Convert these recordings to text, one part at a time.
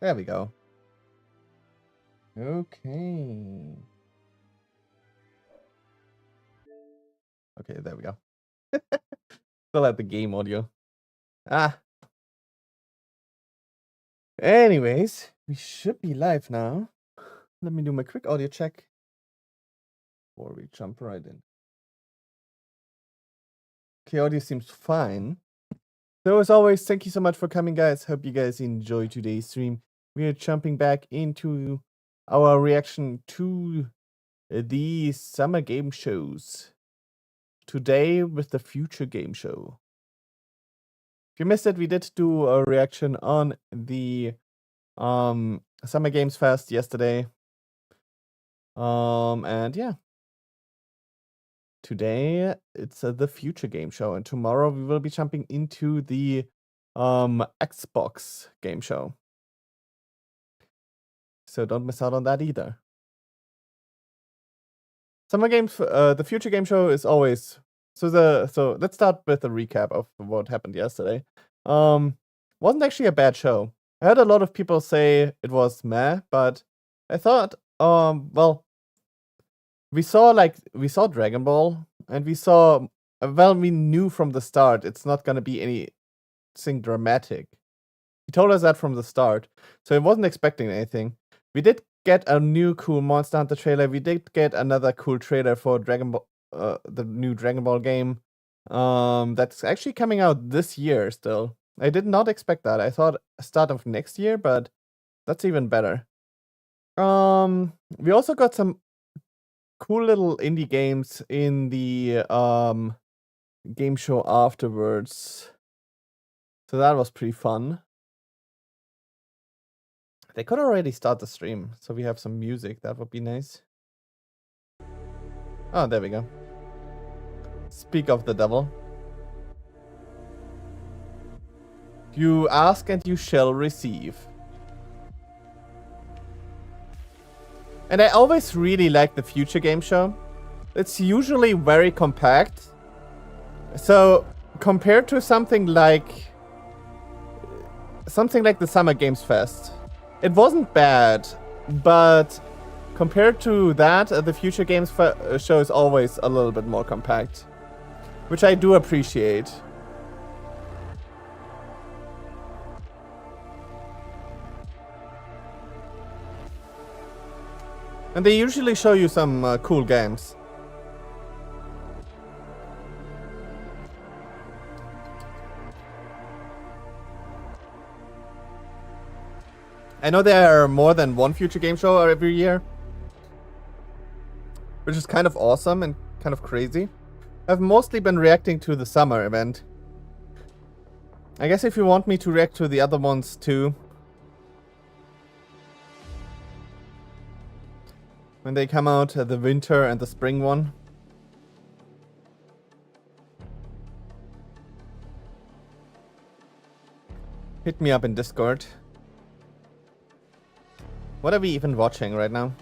There we go. Okay. Okay, there we go. Still at the game audio. Anyways, we should be live now. Let me do my quick audio check before we jump right in. Okay, audio seems fine. So as always, thank you so much for coming, guys. Hope you guys enjoy today's stream. We are jumping back into our reaction to the summer game shows. Today with the future game show. If you missed it, we did do a reaction on the Summer Games Fest yesterday. And yeah. Today it's the future game show, and tomorrow we will be jumping into the Xbox game show. So don't miss out on that either. Summer Games, the future game show is always so let's start with a recap of what happened yesterday. Wasn't actually a bad show. I heard a lot of people say it was meh, but I thought well, we saw Dragon Ball, and we saw we knew from the start it's not gonna be anything dramatic. He told us that from the start, so I wasn't expecting anything. We did get a new cool Monster Hunter trailer. We did get another cool trailer for Dragon Ball, the new Dragon Ball game. That's actually coming out this year still. I did not expect that. I thought start of next year, but that's even better. We also got some cool little indie games in the game show afterwards. So that was pretty fun. They could already start the stream, so we have some music. That would be nice. Oh, there we go. Speak of the devil. You ask and you shall receive. And I always really like the future game show. It's usually very compact. So compared to something like the Summer Games Fest, it wasn't bad, but compared to that, the future games show is always a little bit more compact, which I do appreciate. And they usually show you some cool games. I know there are more than one future game show every year, which is kind of awesome and kind of crazy. I've mostly been reacting to the summer event. I guess if you want me to react to the other ones too, when they come out, the winter and the spring one. Hit me up in Discord. What are we even watching right now?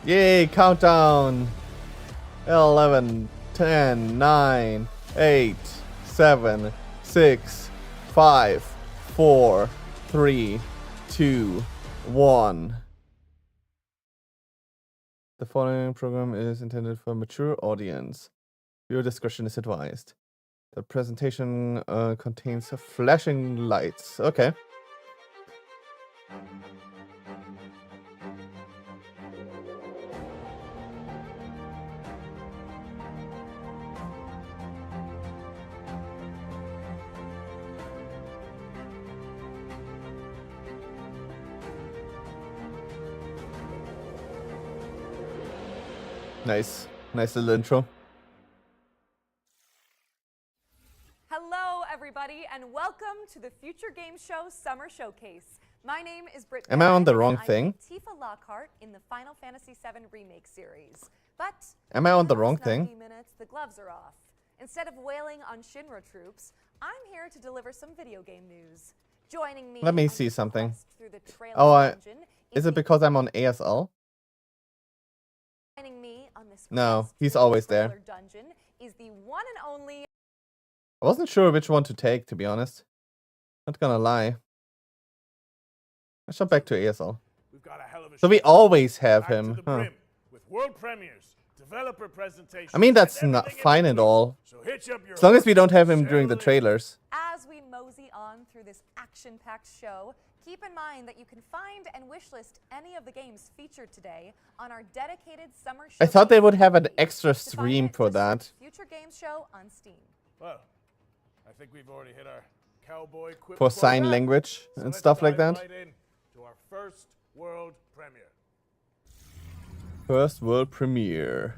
Yay, countdown! 11, 10, 9, 8, 7, 6, 5, 4, 3, 2, 1. The following program is intended for a mature audience. Your discretion is advised. The presentation contains flashing lights. Okay. Nice. Nice little intro. Hello, everybody, and welcome to the Future Game Show Summer Showcase. My name is Britt. Am I on the wrong thing? Tifa Lockhart in the Final Fantasy VII Remake series. But am I on the wrong thing? 90 minutes, the gloves are off. Instead of wailing on Shinra troops, I'm here to deliver some video game news. Joining me Let me on see this something. quest through the trailer Oh, dungeon is the- it because I'm on ASL? Joining me on this No, quest he's through the always there. trailer dungeon is the one and only. I wasn't sure which one to take, to be honest. Not gonna lie. Let's jump back to ASL. We've got a hell of a So we show. always have Back to him. the Huh. brim with world premieres, developer presentations. I mean, that's and not everything in fine and between. all. So hitch up your As long as we horses don't have him and during the settle in. trailers. As we mosey on through this action-packed show, keep in mind that you can find and wishlist any of the games featured today on our dedicated summer show. I thought they would have an page. extra To find stream it, for just that. search Future Games Show on Steam. Well, I think we've already hit our cowboy quip For quota. sign language So and let's stuff like dive that. right in to our first world premiere. First world premiere.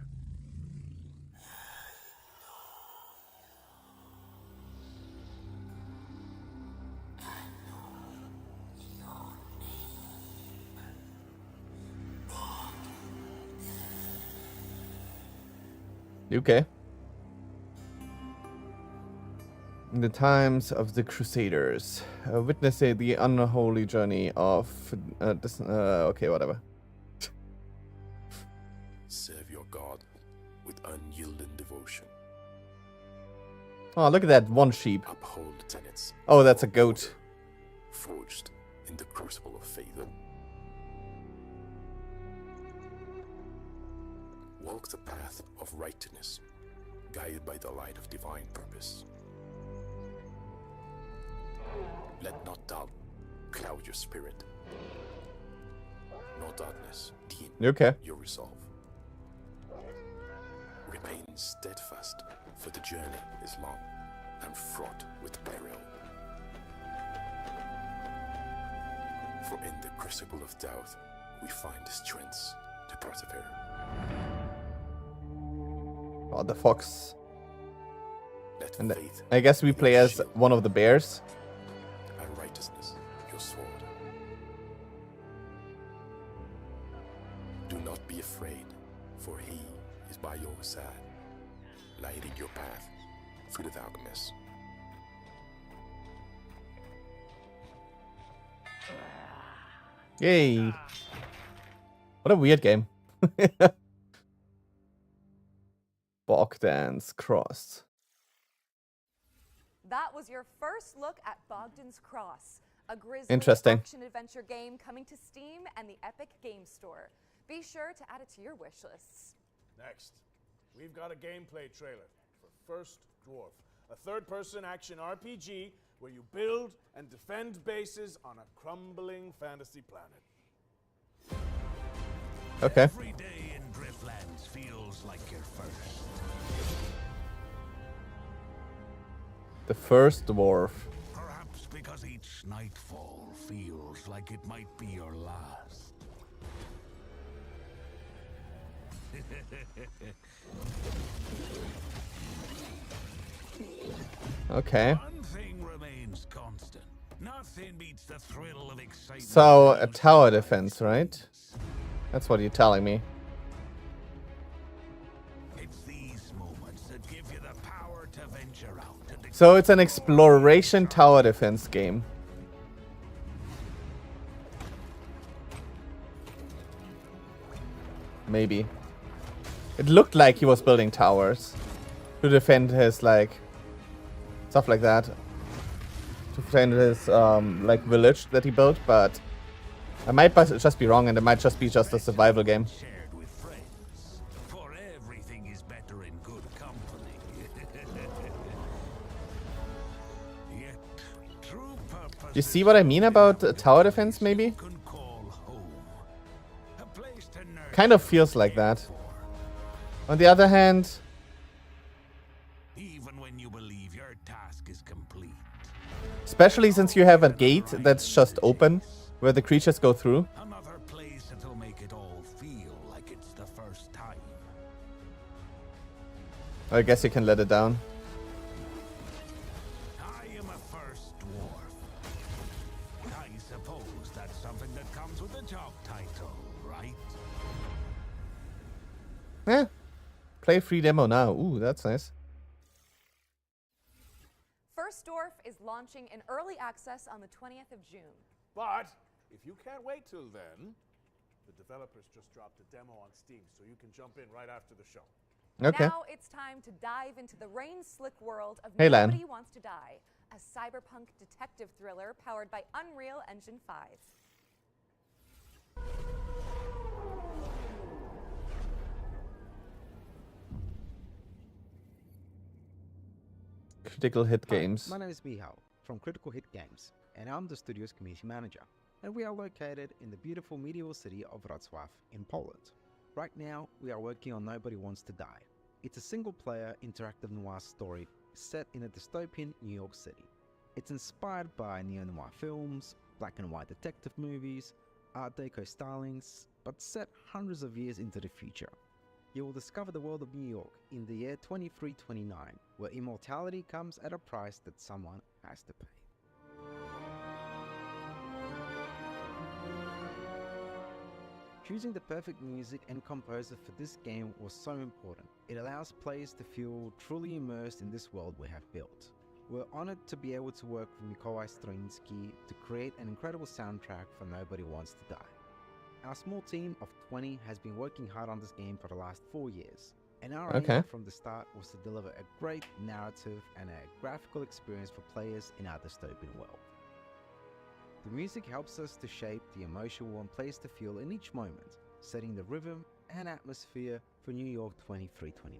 UK. In the times of the Crusaders, witness the unholy journey of okay, whatever. Serve your God with unyielding devotion. Oh, look at that one sheep. Uphold tenets. Oh, that's a of goat. order, forged in the crucible of faith. Walk the path of righteousness, guided by the light of divine purpose. Let not doubt cloud your spirit, nor darkness dim Okay. your resolve. Remain steadfast, for the journey is long and fraught with peril. For in the crucible of doubt, we find the strength to persevere. Oh, the fox. Let And faith I guess we be play your as shield, one of the bears. and righteousness your sword. Do not be afraid, for he is by your side, lighting your path through the darkness. Yay. What a weird game. Bogdan's Cross. That was your first look at Bogdan's Cross, a grisly Interesting. action-adventure game coming to Steam and the Epic Game Store. Be sure to add it to your wish lists. Next, we've got a gameplay trailer for First Dwarf, a third-person action RPG where you build and defend bases on a crumbling fantasy planet. Okay. Every day in Driftlands feels like your first. The first dwarf. Perhaps because each nightfall feels like it might be your last. Okay. One thing remains constant. Nothing beats the thrill of excitement. So, a tower defense, right? That's what you're telling me. It's these moments that give you the power to venture out and So it's an exploration tower defense game. Maybe. It looked like he was building towers to defend his, like, stuff like that. To defend his, like, village that he built, but I might just be wrong, and it might just be just a survival game. shared with friends. For everything is better in good company. Yet, true purpose You see what I mean about tower defense, maybe? can call home. A place to nurture Kind of feels like that. On the other hand, even when you believe your task is complete. especially since you have a gate that's just open, where the creatures go through. Another place that'll make it all feel like it's the first time. I guess you can let it down. I am a first dwarf. I suppose that's something that comes with the job title, right? Play free demo now. Ooh, that's nice. First Dwarf is launching in early access on the 20th of June. But if you can't wait till then, the developers just dropped a demo on Steam, so you can jump in right after the show. Okay. Now it's time to dive into the rain-slick world of Hey, Lan. Nobody Wants to Die, a cyberpunk detective thriller powered by Unreal Engine 5. Critical Hit Hi, Games. my name is Michał from Critical Hit Games, and I'm the studio's community manager. And we are located in the beautiful medieval city of Wrocław in Poland. Right now, we are working on Nobody Wants to Die. It's a single-player interactive noir story set in a dystopian New York City. It's inspired by neo-noir films, black and white detective movies, Art Deco stylings, but set hundreds of years into the future. You will discover the world of New York in the year 2329, where immortality comes at a price that someone has to pay. Choosing the perfect music and composer for this game was so important. It allows players to feel truly immersed in this world we have built. We're honored to be able to work with Mikołaj Stroiński to create an incredible soundtrack for Nobody Wants to Die. Our small team of 20 has been working hard on this game for the last 4 years, and our aim from the start was to deliver a great narrative and a graphical experience for players in our dystopian world. The music helps us to shape the emotion we want players to feel in each moment, setting the rhythm and atmosphere for New York 2329.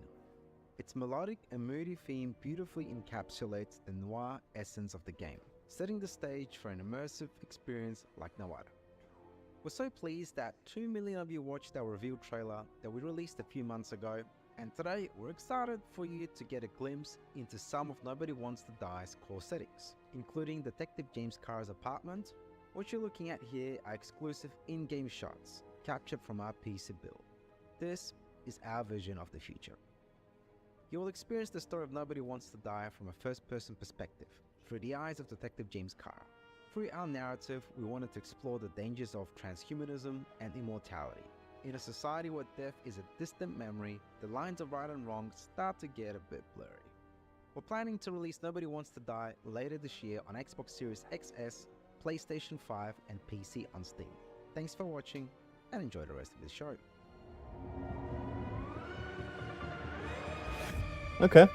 Its melodic and moody theme beautifully encapsulates the noir essence of the game, setting the stage for an immersive experience like no other. We're so pleased that 2 million of you watched our reveal trailer that we released a few months ago, and today we're excited for you to get a glimpse into some of Nobody Wants to Die's core settings, including Detective James Carr's apartment. What you're looking at here are exclusive in-game shots captured from our PC build. This is our vision of the future. You will experience the story of Nobody Wants to Die from a first-person perspective, through the eyes of Detective James Carr. Through our narrative, we wanted to explore the dangers of transhumanism and immortality. In a society where death is a distant memory, the lines of right and wrong start to get a bit blurry. We're planning to release Nobody Wants to Die later this year on Xbox Series XS, PlayStation 5 and PC on Steam. Thanks for watching and enjoy the rest of the show. Okay.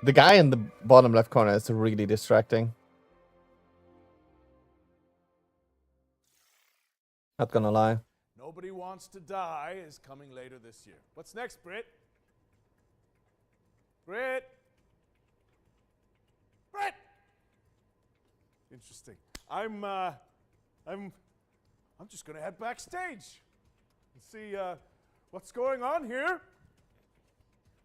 The guy in the bottom left corner is really distracting. Not gonna lie. Nobody Wants to Die is coming later this year. What's next, Britt? Britt? Britt! Interesting. I'm just gonna head backstage and see what's going on here.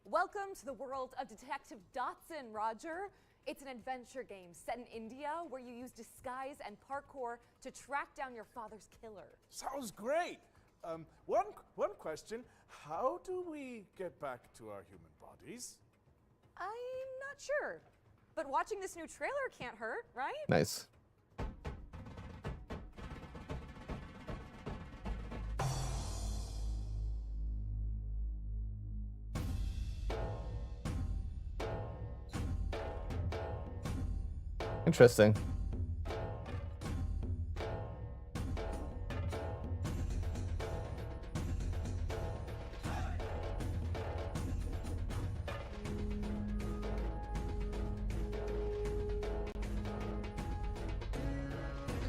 Welcome to the world of Detective Dotson, Roger. It's an adventure game set in India where you use disguise and parkour to track down your father's killer. Sounds great. One question: how do we get back to our human bodies? I'm not sure, but watching this new trailer can't hurt, right? Nice. Interesting.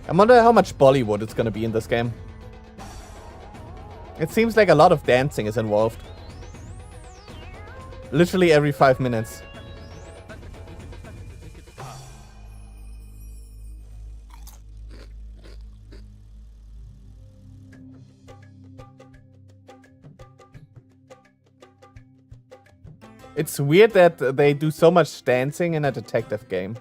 I wonder how much Bollywood it's gonna be in this game. It seems like a lot of dancing is involved. Literally every 5 minutes. It's weird that they do so much dancing in a detective game.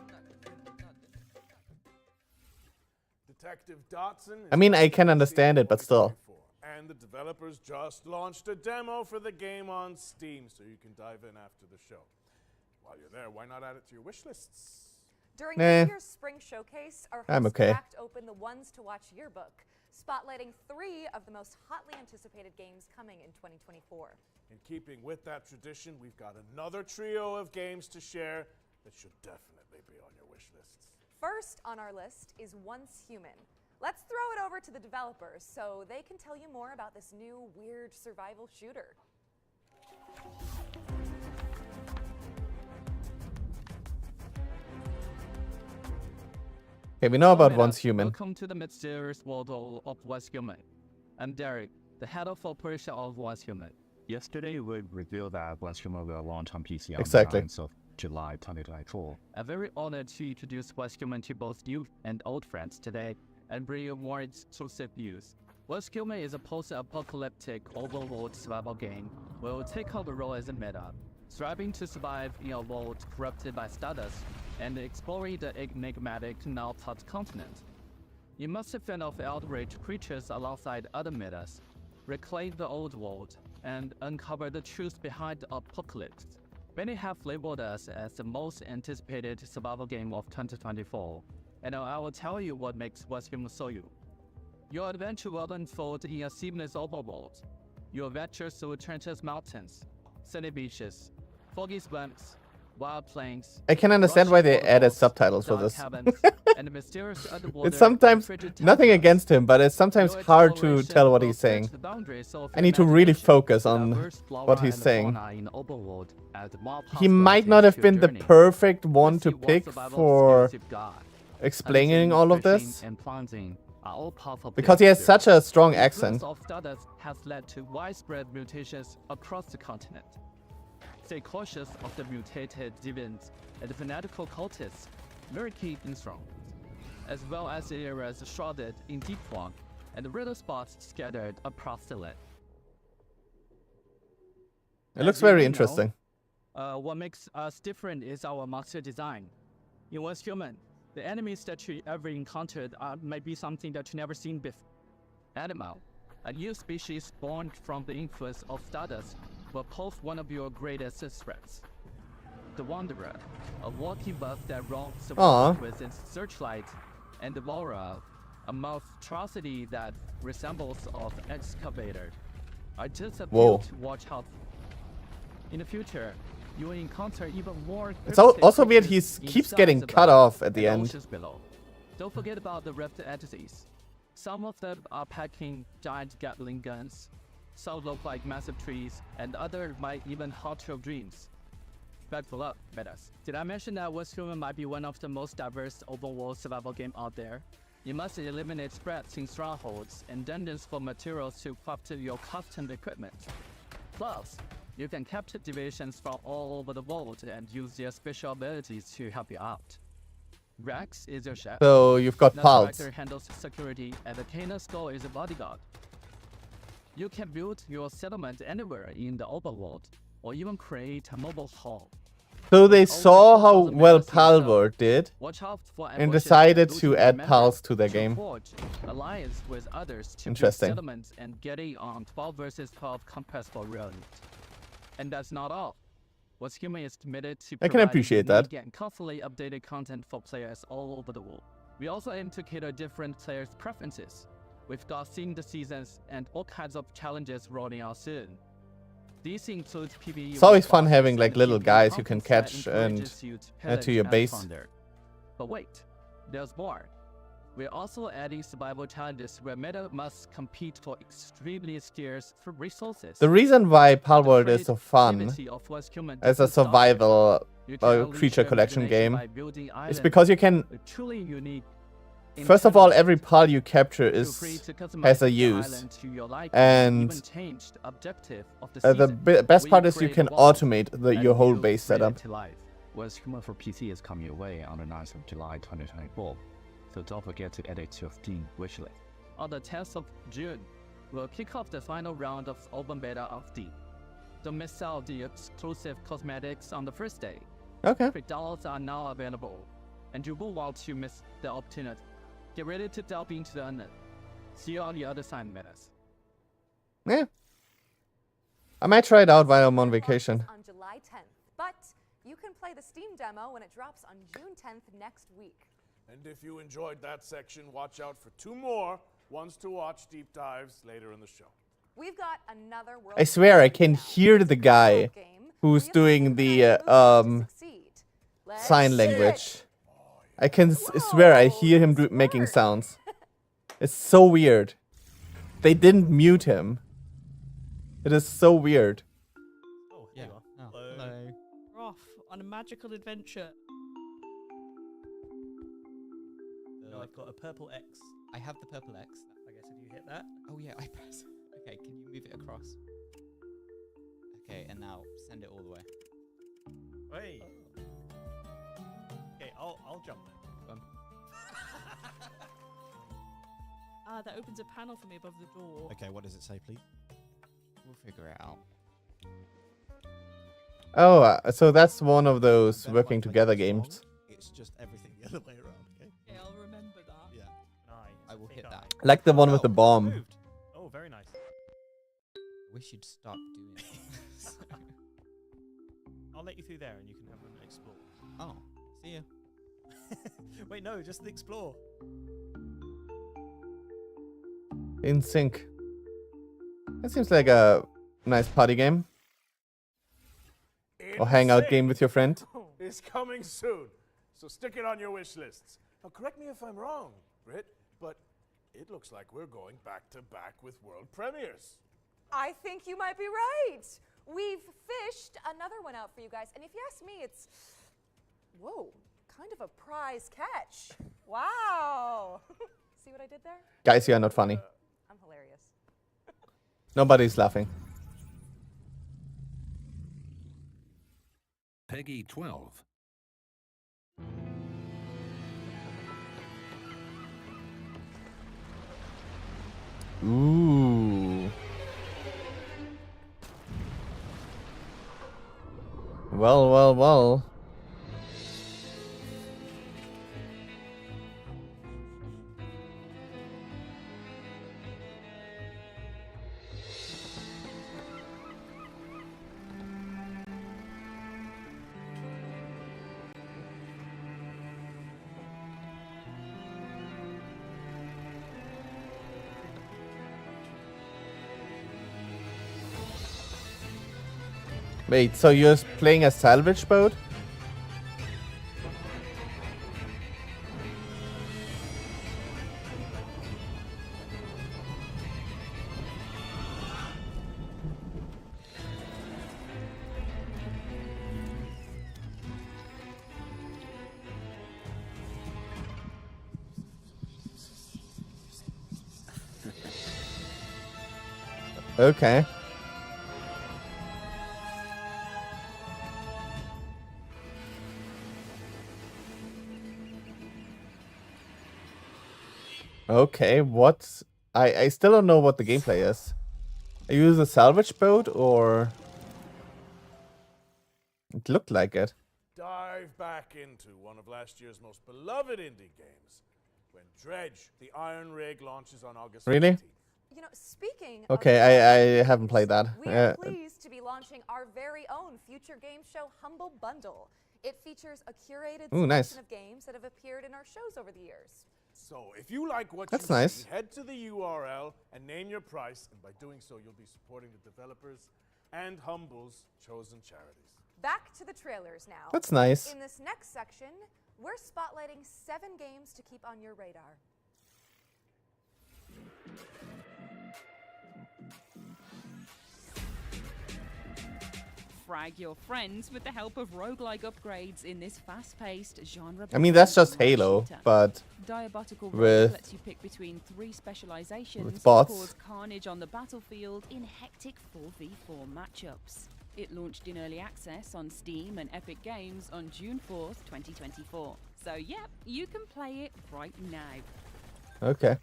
Detective Dotson. I mean, I can understand it, but still. And the developers just launched a demo for the game on Steam, so you can dive in after the show. While you're there, why not add it to your wish lists? During Nah. this year's spring showcase, our I'm hosts okay. cracked open the ones to watch yearbook, spotlighting 3 of the most hotly anticipated games coming in 2024. In keeping with that tradition, we've got another trio of games to share It should definitely be on your wish lists. First on our list is Once Human. Let's throw it over to the developers so they can tell you more about this new weird survival shooter. Okay, we know about Hello, Once Metas. Human. Welcome to the mysterious world of Once Human. I'm Derek, the head of operation of Once Human. Yesterday, we revealed that Once Human will launch on PC on Exactly. the 9th of July 2024. I'm very honored to introduce Once Human to both new and old friends today and bring you more exclusive news. Once Human is a post-apocalyptic overworld survival game where you take on the role as a meta, striving to survive in a world corrupted by stardust and exploring the enigmatic now-thought continent. You must fend off outraged creatures alongside other metas, reclaim the old world, and uncover the truth behind the apocalypse. Many have labeled us as the most anticipated survival game of 2024, and I will tell you what makes Once Human so you. Your adventure will unfold in a seamless overworld. Your adventure through treacherous mountains, sandy beaches, foggy swamps, wild plains. I can understand why they rushing added waterfalls, subtitles for dark this. caverns, and mysterious underwater It's sometimes frigid nothing tundras. against him, but it's sometimes Your hard to exploration tell what will he's stretch saying. the boundaries of I need to really imagination. focus on Diverse flora what he's and saying. fauna in the overworld add more He might not possibilities have to been your the journey. perfect one Let's to see what pick survival for skills you've got. explaining Hunting, all of fishing, this, and planting are all powerful because he has players. such a strong The accent. influence of stardust has led to widespread mutations across the continent. Stay cautious of the mutated deviants and the fanatical cultists lurking in strongholds, as well as the areas shrouded in deep fog and the riddle spots scattered across the land. It looks As you very may know, interesting. What makes us different is our monster design. In Once Human, the enemies that you ever encountered might be something that you never seen before. Animal, a new species born from the influence of stardust, will pose one of your greatest threats. The Wanderer, a walking buff that roams the Aw. world with its searchlight, and the Devourer, a monstrosity that resembles an excavator, are just a Whoa. few to watch out for. In the future, you will encounter even more. It's cryptic also weird creatures he in keeps stars getting cut above off at the and end. oceans below. Don't forget about the rift entities. Some of them are packing giant Gatling guns. Some look like massive trees, and others might even haunt your dreams. Buckle up, Metas. Did I mention that Once Human might be one of the most diverse open-world survival game out there? You must eliminate spreads in strongholds and dungeons for materials to craft your custom equipment. Plus, you can capture divisions from all over the world and use their special abilities to help you out. Rex is your chef. So you've got The Pulse. director handles security, and the Kana Skull is a bodyguard. You can build your settlement anywhere in the overworld, or even create a mobile hall. So they Over saw how 4,000 well members in the Palworld did Watch out for and ambushes decided and to looting. add Remember Pulse to their to game. forge alliance with others to build Interesting. settlements and getting on 12 versus 12 compressible round. And that's not all. Once Human is committed to I can providing appreciate that. unique and constantly updated content for players all over the world. We also aim to cater different players' preferences. We've got themed seasons and all kinds of challenges rolling out soon. These include PvE. It's always with fun bosses having, and like, the little PvE guys you can contests that catch and encourages you to add to pillage your and base. plunder. But wait, there's more. We're also adding survival challenges where meta must compete for extremely scarce resources. The reason why Palworld is so fun creativity of Once Human as a doesn't stop survival there. You can unleash creature your collection imagination game by building is islands because you can, with truly unique first of all, intelligence. every pal you capture Feel free is to customize has a the use. island to your liking And even change the objective of the the season. best We part is you create can walls automate and your whole you base bring it setup. to life. Once Human for PC is coming your way on the 9th of July 2024, so don't forget to add it to your Steam wishlist. On the 10th of June, we'll kick off the final round of open beta of Deep. Don't miss out the exclusive cosmetics on the first day. Okay. $3 are now available, and you won't want to miss the opportunity. Get ready to delve into the unknown. See you on the other side, Metas. Yeah. I might try it out while I'm on vacation. On July 10th, but you can play the Steam demo when it drops on June 10th next week. And if you enjoyed that section, watch out for 2 more ones to watch deep dives later in the show. We've got another world. I swear I can now. hear It's the a guy co-op game who's where you have doing to the synchronize movements to succeed. Let's sign see language. it. I can swear I hear him this making works. sounds. It's so weird. They didn't mute him. It is so weird. Oh, here you are. Oh, Hello. hello. We're off on a magical adventure. No, I've got a purple X. I have the purple X. I guess if you hit that. Oh yeah, I press. Okay, can you move it across? Okay, and now send it all the way. Hey. Okay, I'll jump then. That opens a panel for me above the door. Okay, what does it say, please? We'll figure it out. Oh, so that's one of those Then working if I play together this wrong, games. It's just everything the other way around, okay? Okay, I'll remember that. Yeah. I will hit that. Like the one with Oh, the bomb. moved. Oh, very nice. I wish you'd stop doing it. I'll let you through there and you can have an explore. Oh, see ya. Wait, no, just explore. In sync. That seems like a nice party game. Or hangout game with your friend. Is coming soon, so stick it on your wish lists. Now, correct me if I'm wrong, Britt, but it looks like we're going back to back with world premieres. I think you might be right. We've fished another one out for you guys, and if you ask me, it's whoa, kind of a prize catch. Wow. See what I did there? Guys, you are not funny. I'm hilarious. Nobody's laughing. Peggy 12. Ooh. Well, well, well. Wait, so you're playing a salvage boat? Okay. Okay, what? I still don't know what the gameplay is. Are you use a salvage boat or? It looked like it. Dive back into one of last year's most beloved indie games when Dredge, the Iron Rig, launches on August 15th. Really? You know, speaking Okay, of I haven't played that. we are pleased to be launching our very own future game show Humble Bundle. It features a curated Ooh, selection nice. of games that have appeared in our shows over the years. So if you like what That's you nice. see, head to the URL and name your price, and by doing so, you'll be supporting the developers and Humble's chosen charities. Back to the trailers now. That's nice. In this next section, we're spotlighting 7 games to keep on your radar. Frag your friends with the help of roguelike upgrades in this fast-paced genre. I mean, that's just Halo, but Diabotical with- Rogue lets you pick between 3 specializations with to bots. cause carnage on the battlefield in hectic 4v4 matchups. It launched in early access on Steam and Epic Games on June 4th, 2024. So yep, you can play it right now. okay.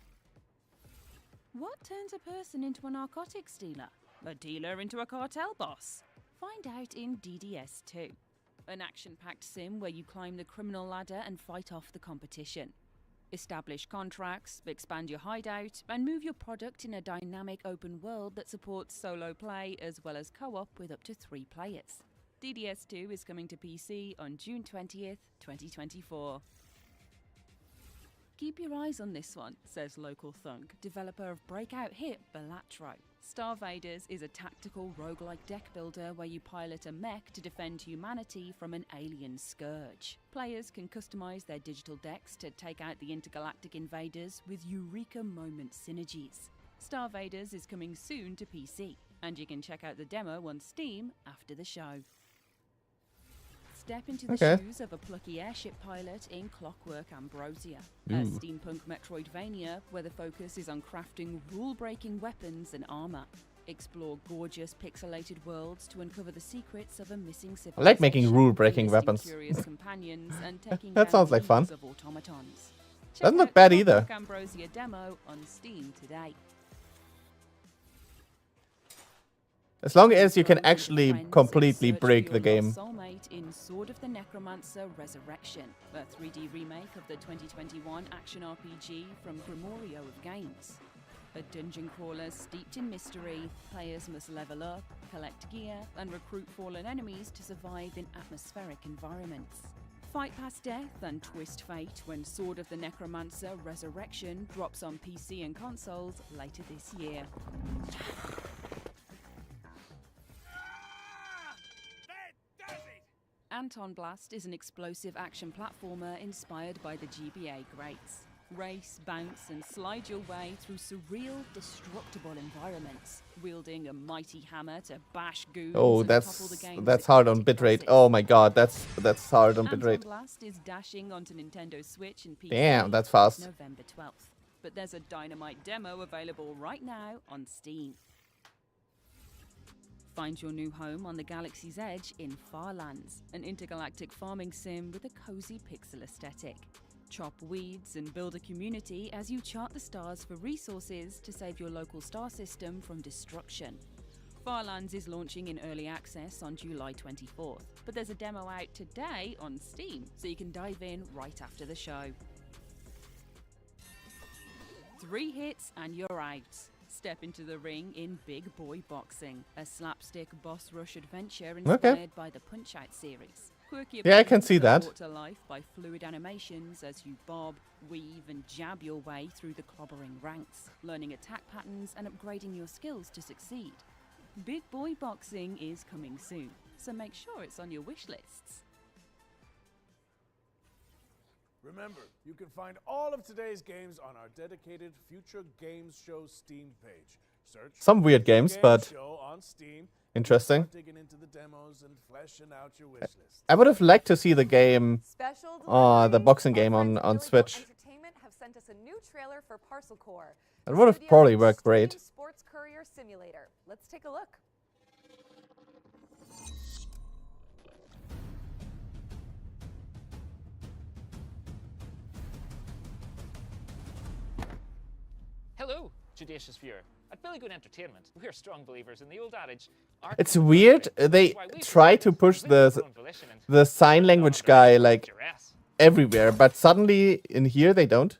What turns a person into a narcotics dealer? A dealer into a cartel boss? Find out in DDS2, an action-packed sim where you climb the criminal ladder and fight off the competition. Establish contracts, expand your hideout, and move your product in a dynamic open world that supports solo play as well as co-op with up to 3 players. DDS2 is coming to PC on June 20th, 2024. Keep your eyes on this one, says local thunk, developer of breakout hit Balatro. Star Vaders is a tactical roguelike deck builder where you pilot a mech to defend humanity from an alien scourge. Players can customize their digital decks to take out the intergalactic invaders with Eureka Moment synergies. Star Vaders is coming soon to PC, and you can check out the demo on Steam after the show. Step into the shoes of a plucky airship pilot in Clockwork Ambrosia, a steampunk Metroidvania where the focus is on crafting rule-breaking weapons and armor. Explore gorgeous pixelated worlds to uncover the secrets of a missing civilization. I like making rule-breaking weapons. Curious companions and taking That sounds like fun. of automatons. Doesn't look bad either. Clockwork Ambrosia demo on Steam today. As long as you can actually completely break the game. Soulmate in Sword of the Necromancer Resurrection, a 3D remake of the 2021 action RPG from Grimorio of Games. A dungeon crawler steeped in mystery, players must level up, collect gear, and recruit fallen enemies to survive in atmospheric environments. Fight past death and twist fate when Sword of the Necromancer Resurrection drops on PC and consoles later this year. Anton Blast is an explosive action platformer inspired by the GBA greats. Race, bounce, and slide your way through surreal, destructible environments, wielding a mighty hammer to bash goons. Oh, and topple the game's that's hard on eclectic bitrate. bosses. Oh my god, that's hard on Anton bitrate. Blast is dashing onto Nintendo Switch and PC. Damn, that's fast. November 12th. But there's a dynamite demo available right now on Steam. Find your new home on the galaxy's edge in Farlands, an intergalactic farming sim with a cozy pixel aesthetic. Chop weeds and build a community as you chart the stars for resources to save your local star system from destruction. Farlands is launching in early access on July 24th, but there's a demo out today on Steam, so you can dive in right after the show. 3 hits and you're out. Step into the ring in Big Boy Boxing, a slapstick boss rush adventure inspired by the Punch-Out series. Quirky Yeah, I can see that. brought to life by fluid animations as you bob, weave, and jab your way through the clobbering ranks, learning attack patterns and upgrading your skills to succeed. Big Boy Boxing is coming soon, so make sure it's on your wish lists. Remember, you can find all of today's games on our dedicated Future Games Show Steam page. Search Some weird games, Games but Show on Steam. interesting. Start digging into the demos and fleshing out your wish list. I would have liked to see the game, Special the delivery. boxing Our game friends on at Billy Goat Switch. Entertainment have sent us a new trailer for Parcel Core. That would have Studio's probably worked great. extreme Sports Courier Simulator. Let's take a look. Hello, judicious viewer. At Billy Goat Entertainment, we are strong believers in the old adage. It's weird. They try to push the sign language guy like everywhere, but suddenly in here they don't.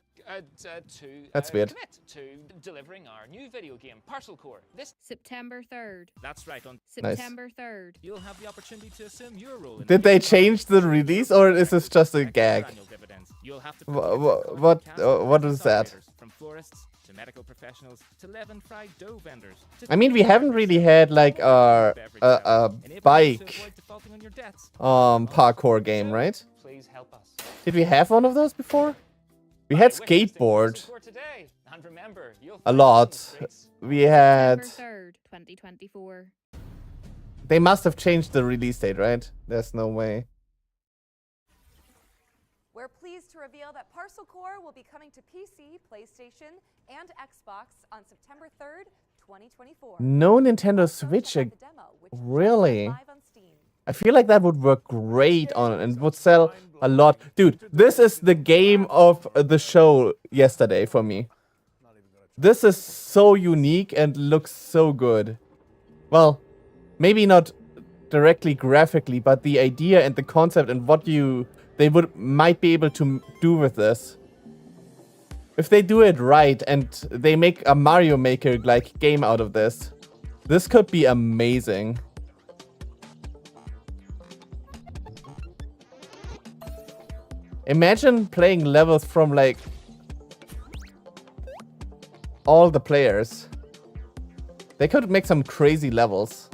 That's weird. Commit to delivering our new video game, Parcel Core. This September 3rd. That's right. On September 3rd. You'll have the opportunity to assume your role in Did they change the release, or is this just a gag? You'll have to What is that? from florists to medical professionals to leaven fried dough vendors. I mean, we haven't really had like a bike parkour game, right? Please help us. Did we have one of those before? We had skateboard And remember, a lot. We had. September 3rd, 2024. They must have changed the release date, right? There's no way. We're pleased to reveal that Parcel Core will be coming to PC, PlayStation, and Xbox on September 3rd, 2024. No Nintendo Switch. Really? I feel like that would work great on and would sell a lot. Dude, this is the game of the show yesterday for me. This is so unique and looks so good. Well, maybe not directly graphically, but the idea and the concept and what they might be able to do with this. If they do it right and they make a Mario Maker like game out of this, this could be amazing. Imagine playing levels from like all the players. They could make some crazy levels.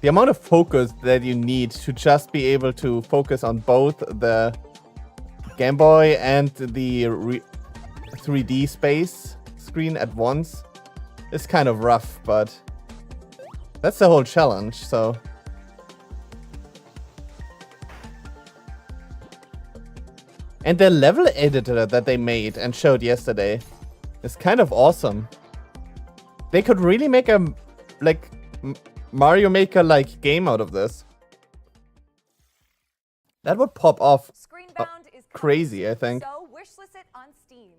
The amount of focus that you need to just be able to focus on both the Game Boy and the 3D space screen at once is kind of rough, but that's the whole challenge, so. And the level editor that they made and showed yesterday is kind of awesome. They could really make a, like, Mario Maker-like game out of this. That would pop off Screenbound is crazy, I think. So wishlist it on Steam.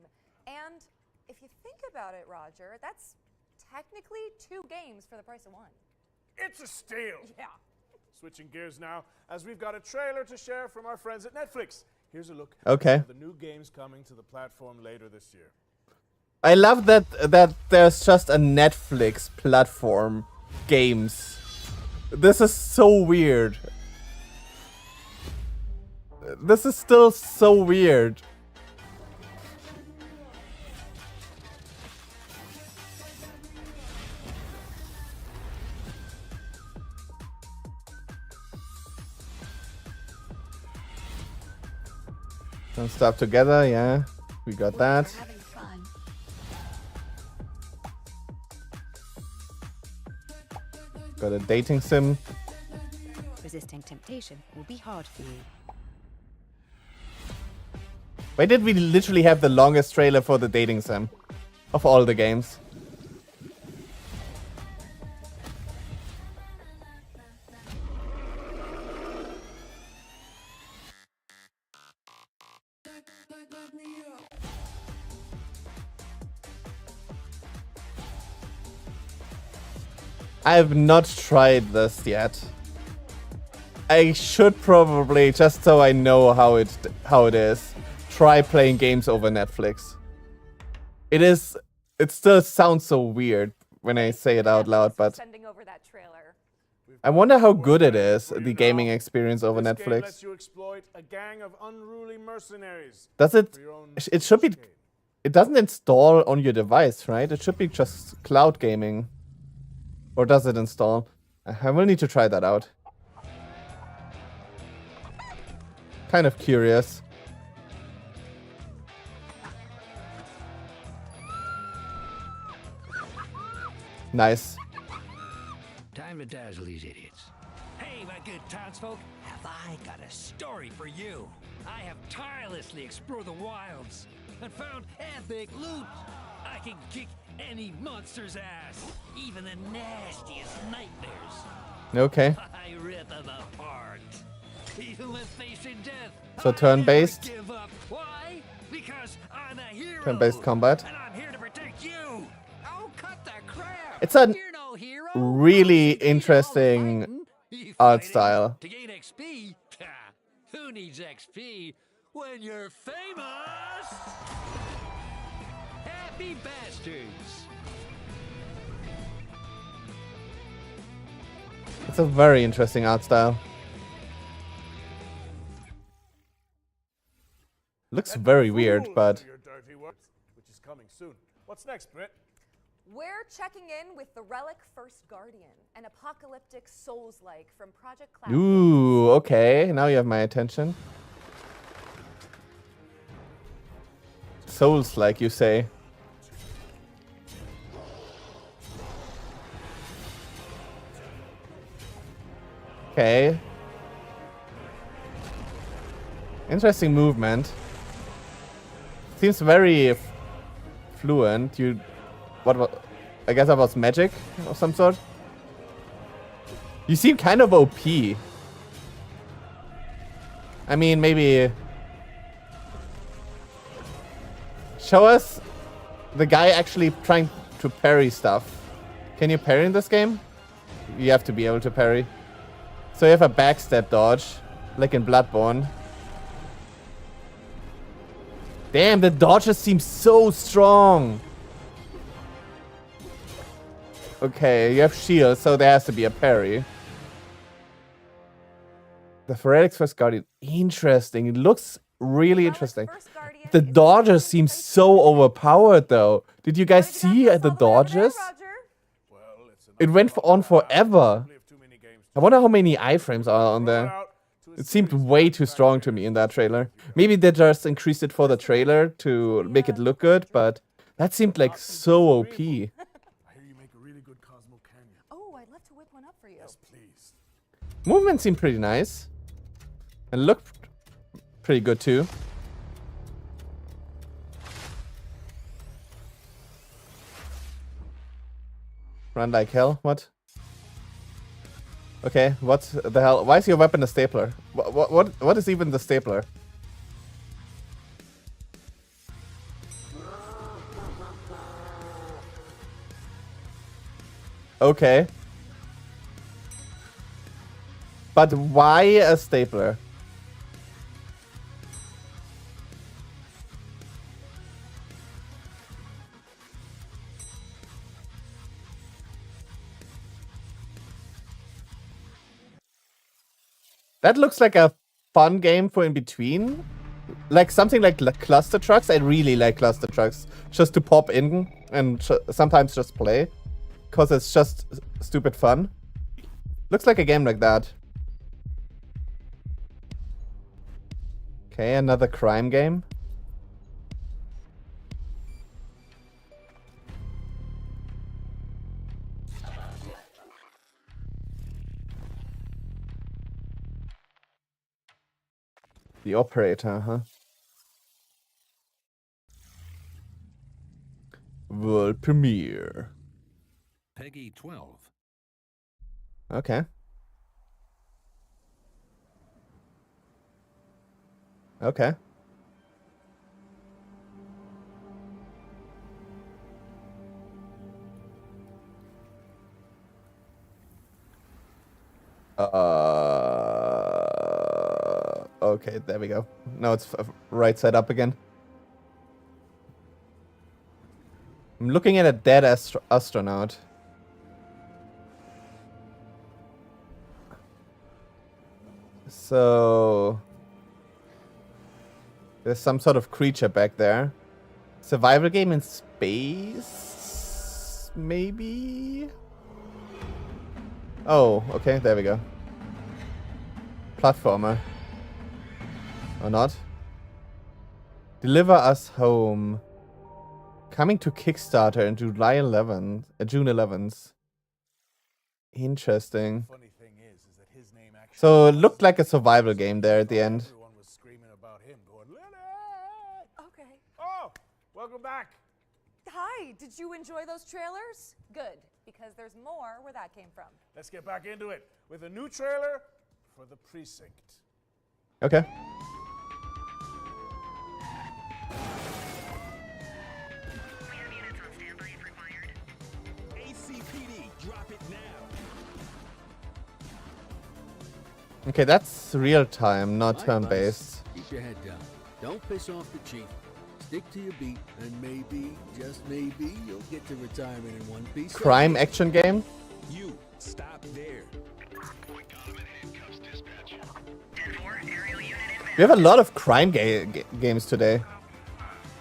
And if you think about it, Roger, that's technically 2 games for the price of 1. It's a steal. Yeah. Switching gears now, as we've got a trailer to share from our friends at Netflix. Here's a look Okay. at the new games coming to the platform later this year. I love that there's just a Netflix platform games. This is so weird. This is still so weird. Don't stop together, yeah. We got that. Got a dating sim. Resisting temptation will be hard for you. Why did we literally have the longest trailer for the dating sim of all the games? I have not tried this yet. I should probably, just so I know how it is, try playing games over Netflix. It still sounds so weird when I say it out loud, but Sending over that trailer. I wonder how good it is, the gaming experience over This game Netflix. lets you exploit a gang of unruly mercenaries. Does it? for your own It should be. It doesn't install on your device, right? It should be just cloud gaming. Or does it install? I will need to try that out. Kind of curious. Nice. Time to dazzle these idiots. Hey, my good townsfolk, have I got a story for you? I have tirelessly explored the wilds and found epic loot. I can kick any monster's ass, even the nastiest nightmares. Okay. I rip them apart. Even when facing death, So turn-based. give up. Why? Because I'm a hero. Turn-based combat. And I'm here to protect you. Oh, cut the crap. It's a You're no hero. really interesting art style. To gain XP? Who needs XP when you're famous? Happy bastards. It's a very interesting art style. Looks very weird, but Your dirty work, which is coming soon. What's next, Britt? We're checking in with the Relic First Guardian, an apocalyptic Souls-like from Project Cloud. ooh, okay. Now you have my attention. Souls, like you say. Okay. Interesting movement. Seems very fluent. What? I guess that was magic of some sort. You seem kind of OP. I mean, maybe show us the guy actually trying to parry stuff. Can you parry in this game? You have to be able to parry. So you have a backstep dodge, like in Bloodborne. Damn, the dodges seem so strong. Okay, you have shield, so there has to be a parry. The Ferretix first Guardian. Interesting. It looks really interesting. The dodges seem so overpowered, though. Did you guys see the dodges? It went on forever. I wonder how many iframes are on there. It seemed way too strong to me in that trailer. Maybe they just increased it for the trailer to make it look good, but that seemed like so OP. I hear you make a really good Cosmo Canyon. Oh, I'd love to whip one up for you. Yes, please. Movement seemed pretty nice. And looked pretty good too. Run like hell? What? Okay, what the hell? Why is your weapon a stapler? What is even the stapler? Okay. But why a stapler? That looks like a fun game for in between. Like something like cluster trucks. I really like cluster trucks. Just to pop in and sometimes just play. Because it's just stupid fun. Looks like a game like that. Okay, another crime game. The operator, huh? World premiere. Peggy 12. Okay. Okay. Okay, there we go. Now it's right side up again. I'm looking at a dead astronaut. So there's some sort of creature back there. Survival game in space? Maybe? Oh, okay, there we go. Platformer. Or not? Deliver Us Home. Coming to Kickstarter in July 11th. June 11th. Interesting. Funny thing is that his name actually So it looked like a survival game there at the end. Everyone was screaming about him, going, Lily! Okay. Oh, welcome back. Hi, did you enjoy those trailers? Good, because there's more where that came from. Let's get back into it with a new trailer for The Precinct. Okay. ACPD, drop it now. Okay, that's real time, not My turn-based. advice, keep your head down. Don't piss off the chief. Stick to your beat, and maybe, just maybe, you'll get to retirement in one piece. Crime action game? You, stop there. We have a lot of crime games today.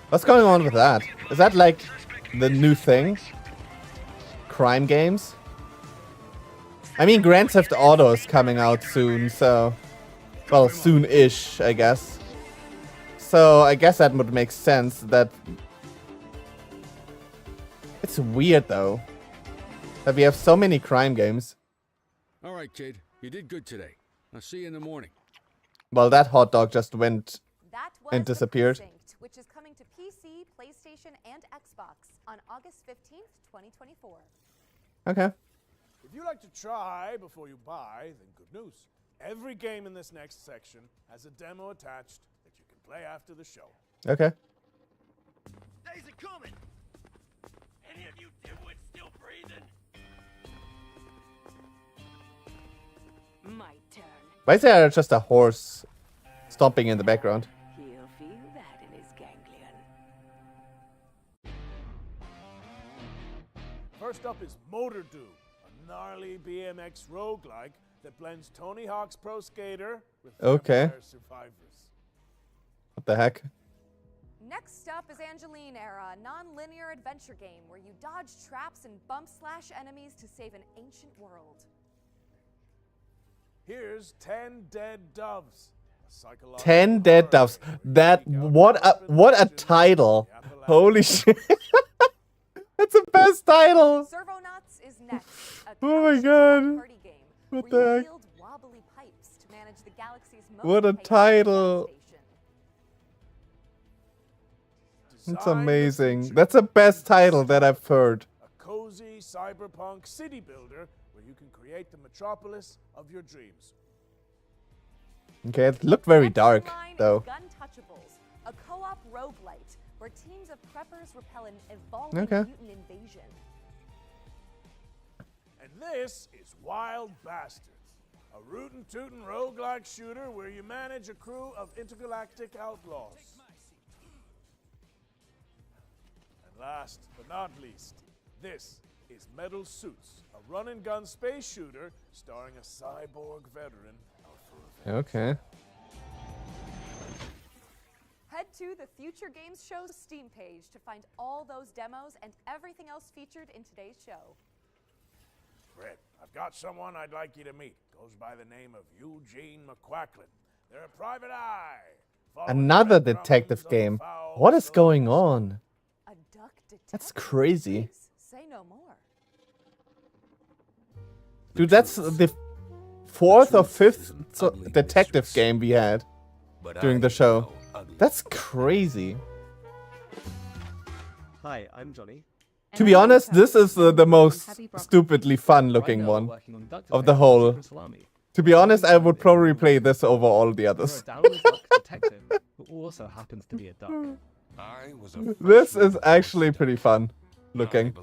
What's going on with that? Is that like the new thing? Crime games? I mean, Grand Theft Auto is coming out soon, so... Well, soon-ish, I guess. So, I guess that would make sense that... It's weird, though. That we have so many crime games. All right, kid. You did good today. I'll see you in the morning. Well, that hot dog just went That was and disappeared. The Precinct, which is coming to PC, PlayStation, and Xbox on August 15th, 2024. Okay. If you like to try before you buy, then good news. Every game in this next section has a demo attached that you can play after the show. Okay. Days are coming. Any of you dimwits still breathing? My turn. Why is there just a horse stomping in the background? He'll feel that in his ganglion. First up is Motor Doom, a gnarly BMX roguelike that blends Tony Hawk's Pro Skater with Vampire Survivors. What the heck? Next up is Angeline Era, a non-linear adventure game where you dodge traps and bump slash enemies to save an ancient world. Here's 10 Dead Doves. 10 Dead Doves. That what a title. Holy shit. That's the best title. Servonauts is next. Oh my god. Party game What where the you heck? wield wobbly pipes to manage the galaxy's most What a chaotic title. It's amazing. That's the best title that I've heard. A cozy cyberpunk city builder where you can create the metropolis of your dreams. Okay, it looked very dark though. Guntouchables, a co-op roguelite where teams of preppers repel an evolving Okay. mutant invasion. And this is Wild Bastards, a rootin' tootin' roguelike shooter where you manage a crew of intergalactic outlaws. And last but not least, this is Metal Suits, a run-and-gun space shooter starring a cyborg veteran out for revenge. Okay. Head to the Future Games Show's Steam page to find all those demos and everything else featured in today's show. Fred, I've got someone I'd like you to meet. Goes by the name of Eugene McQuacklin. They're a private eye. Another detective game. What is going on? A duck detective? That's crazy. Say no more. Dude, that's the fourth or fifth detective game we had during the show. That's crazy. Hi, I'm Johnny. To be honest, this is the most stupidly fun-looking one of the whole. To be honest, I would probably play this over all the others. Detective who also happens to be a duck. This is actually pretty fun looking.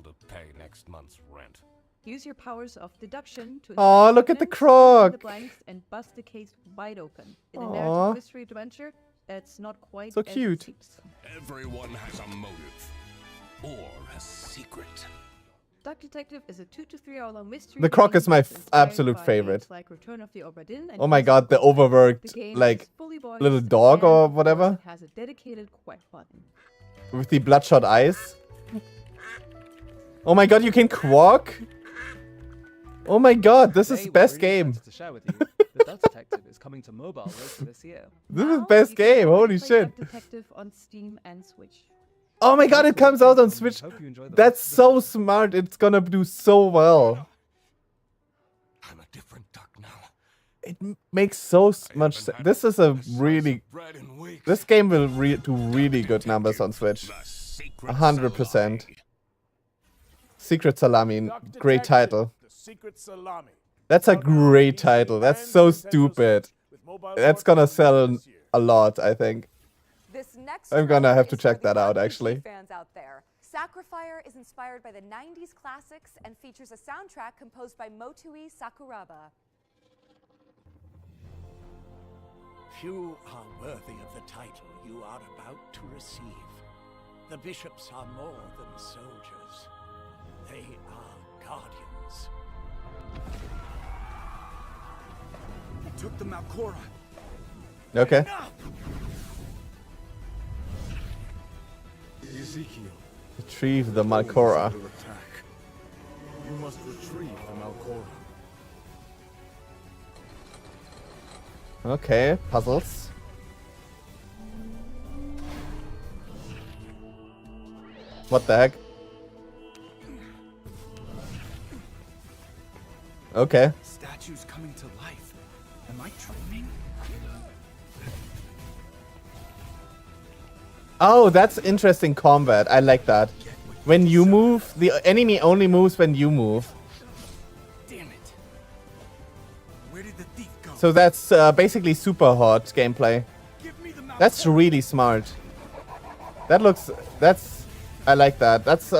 Use your powers of deduction to Aw, look at the croc. the blanks and bust the case wide open. In a Aw. narrative mystery adventure, that's not quite So as cute. it seems. Everyone has a motive or a secret. Duck Detective is a 2 to 3 hour long mystery. The croc game is my that's inspired absolute by favorite. games like Return of the Obra Dinn and Oh my Pretzel god, the Rocks. overworked, The game like, is fully voiced little dog and or of course whatever. it has a dedicated quack button. With the bloodshot eyes. Oh my god, you can quack? Oh my god, this is Today, we're best really game. excited to share with you, the Duck Detective is coming to mobile later this year. This is best game, holy Play shit. Duck Detective on Steam and Switch. Oh my god, it comes out on Switch. Hope you enjoy the That's so smart. It's gonna do so well. I'm a different duck now. It makes so much sense. This is a really... This game will do really good numbers on Switch. 100%. Secret Salami. Great title. The Secret Salami. That's a great title. That's so stupid. That's gonna sell a lot, I think. This next I'm gonna trailer have to is for check the that out, RPG actually. Fans out there. Sacrifier is inspired by the 90s classics and features a soundtrack composed by Motui Sakuraba. Few are worthy of the title you are about to receive. The bishops are more than soldiers. They are guardians. He took the Malcora. Okay. Ezekiel. Retrieve the Malcora. Under attack. You must retrieve the Malcora. Okay, puzzles. What the heck? Okay. Statues coming to life. Am I dreaming? Oh, that's interesting combat. I like that. When you move, the enemy only moves when you move. Damn it. Where did the thief go? So that's basically super hot gameplay. That's really smart. That looks... I like that. That's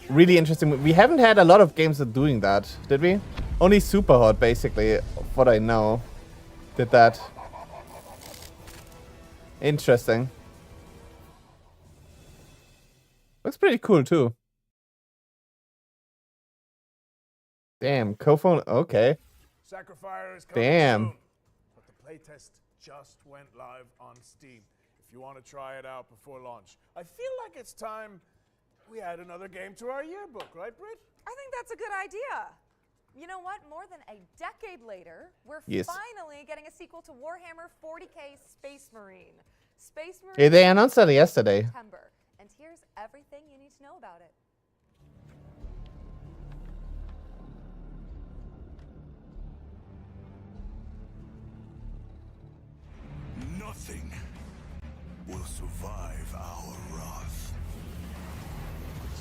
really interesting. We haven't had a lot of games that doing that, did we? Only super hot, basically, what I know, did that. Interesting. Looks pretty cool too. Damn, co-phone. Okay. Sacrifier is coming Damn. soon, but the playtest just went live on Steam. If you want to try it out before launch, I feel like it's time we add another game to our yearbook, right, Britt? I think that's a good idea. You know what? More than a decade later, we're Yes. finally getting a sequel to Warhammer 40k Space Marine. Space Marine. Yeah, they announced that yesterday. September, and here's everything you need to know about it. Nothing will survive our wrath.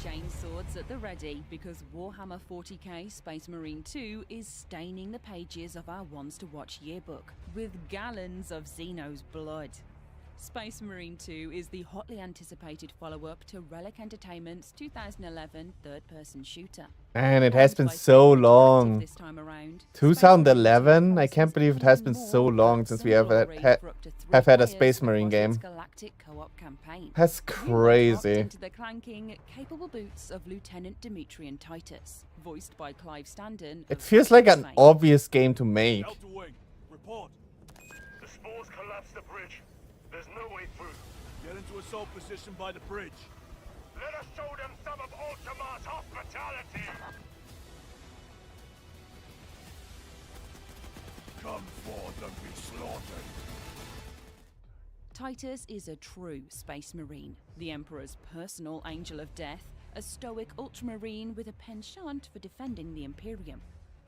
Chainswords at the ready, because Warhammer 40k Space Marine 2 is staining the pages of our Ones to Watch yearbook with gallons of Xeno's blood. Space Marine 2 is the hotly anticipated follow-up to Relic Entertainment's 2011 third-person shooter. And it has been so long. This time around, 2011? I can't believe it has been so long since we have had a Space Marine game. Galactic co-op campaign. That's crazy. Into the clanking, capable boots of Lieutenant Demetrian Titus, voiced by Clive Standen. It feels like an obvious game to make. Delta Wing, report. The spores collapsed the bridge. There's no way through. Get into assault position by the bridge. Let us show them some of Ultima's hospitality! Come forth and be slaughtered. Titus is a true Space Marine, the Emperor's personal angel of death, a stoic ultramarine with a penchant for defending the Imperium.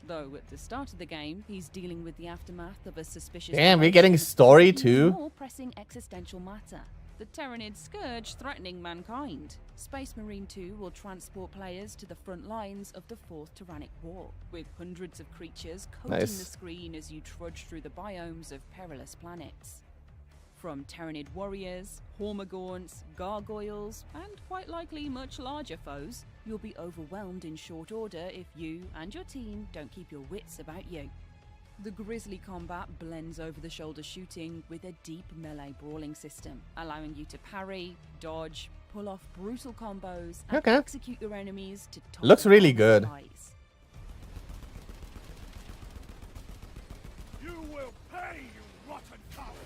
Though at the start of the game, he's dealing with the aftermath of a suspicious... Damn, we're getting story too? More pressing existential matter. The Tyranid scourge threatening mankind. Space Marine 2 will transport players to the front lines of the Fourth Tyrannic War, with hundreds of creatures coating the screen as you trudge through the biomes of perilous planets. From Tyranid warriors, Hormagaunts, gargoyles, and quite likely much larger foes, you'll be overwhelmed in short order if you and your team don't keep your wits about you. The grisly combat blends over-the-shoulder shooting with a deep melee brawling system, allowing you to parry, dodge, pull off brutal combos, and execute your enemies to top looks really good. size. You will pay, you rotten cowards!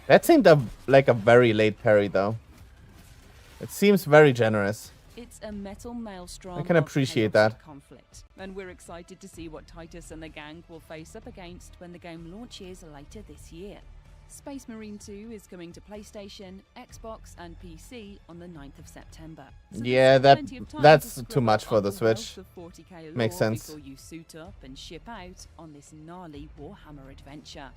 That seemed like a very late parry though. It seems very generous. It's a metal maelstrom. I can appreciate that. Conflict, and we're excited to see what Titus and the gang will face up against when the game launches later this year. Space Marine 2 is coming to PlayStation, Xbox, and PC on the 9th of September. So yeah, that's too much for the Switch. Makes sense. Before you suit up and ship out on this gnarly Warhammer adventure.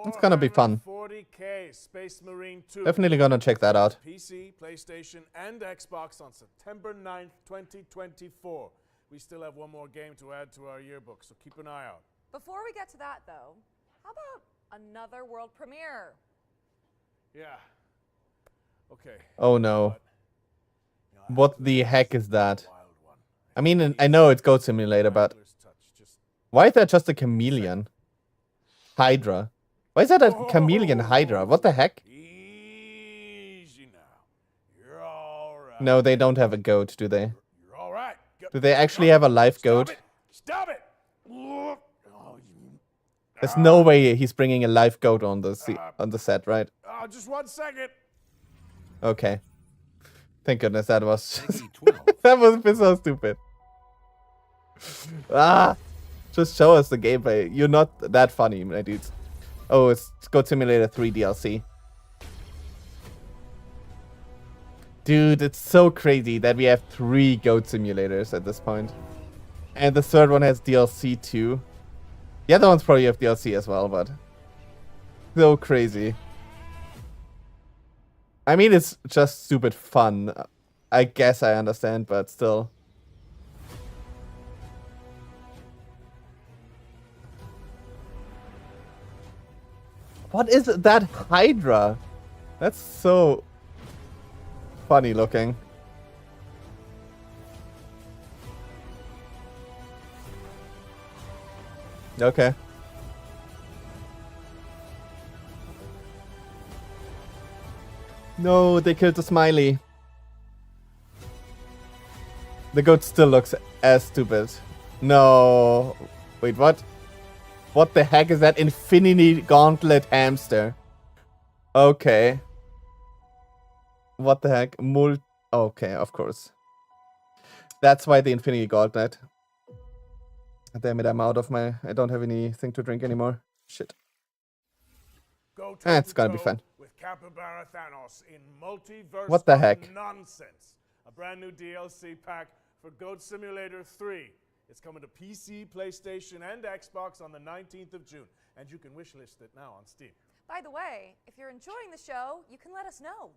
It's gonna be fun. 40K Space Marine 2. Definitely gonna check that out. PC, PlayStation, and Xbox on September 9th, 2024. We still have one more game to add to our yearbook, so keep an eye out. Before we get to that, though, how about another world premiere? Yeah. Okay. Oh no. What the heck is that? I mean, I know it's Goat Simulator, but why is that just a chameleon? Hydra. Why is that a chameleon Hydra? What the heck? Easy now. You're all right. No, they don't have a goat, do they? You're all right. Do they actually have a live goat? Stop it! There's no way he's bringing a live goat on the set, right? Just 1 second. Okay. Thank goodness that was that was so stupid. Just show us the gameplay. You're not that funny, my dudes. Oh, it's Goat Simulator 3 DLC. Dude, it's so crazy that we have 3 Goat Simulators at this point. And the third one has DLC too. The other ones probably have DLC as well, but... so crazy. I mean, it's just stupid fun. I guess I understand, but still. What is that Hydra? That's so funny looking. Okay. No, they killed the smiley. The goat still looks as stupid. No. Wait, what? What the heck is that Infinity Gauntlet hamster? Okay. What the heck? Okay, of course. That's why the Infinity Gauntlet. Damn it, I'm out of my... I don't have anything to drink anymore. Shit. Go It's gonna be fun. with Capybara Thanos in Multiverse What the heck? of Nonsense. A brand new DLC pack for Goat Simulator 3. It's coming to PC, PlayStation, and Xbox on the 19th of June. And you can wishlist it now on Steam. By the way, if you're enjoying the show, you can let us know.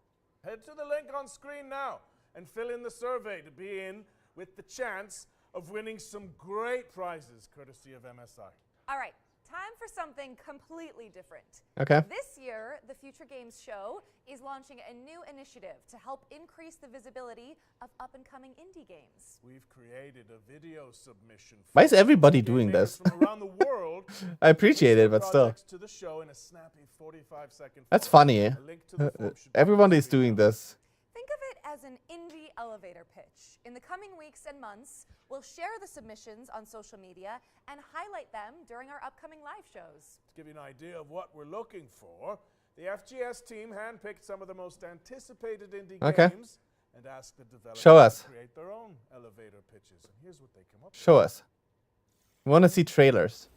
Head to the link on screen now and fill in the survey to be in with the chance of winning some great prizes courtesy of MSI. All right, time for something completely different. Okay. This year, the Future Games Show is launching a new initiative to help increase the visibility of up-and-coming indie games. We've created a video submission. Why is everybody doing this? From around the world. I appreciate it, but still. To the show in a snappy 45-second That's funny. A link to the form should be Everyone is doing this. Think of it as an indie elevator pitch. In the coming weeks and months, we'll share the submissions on social media and highlight them during our upcoming live shows. To give you an idea of what we're looking for, the FGS team handpicked some of the most anticipated indie games and asked the developers to create their own elevator pitches. And here's what they come up with. Show us. We want to see trailers.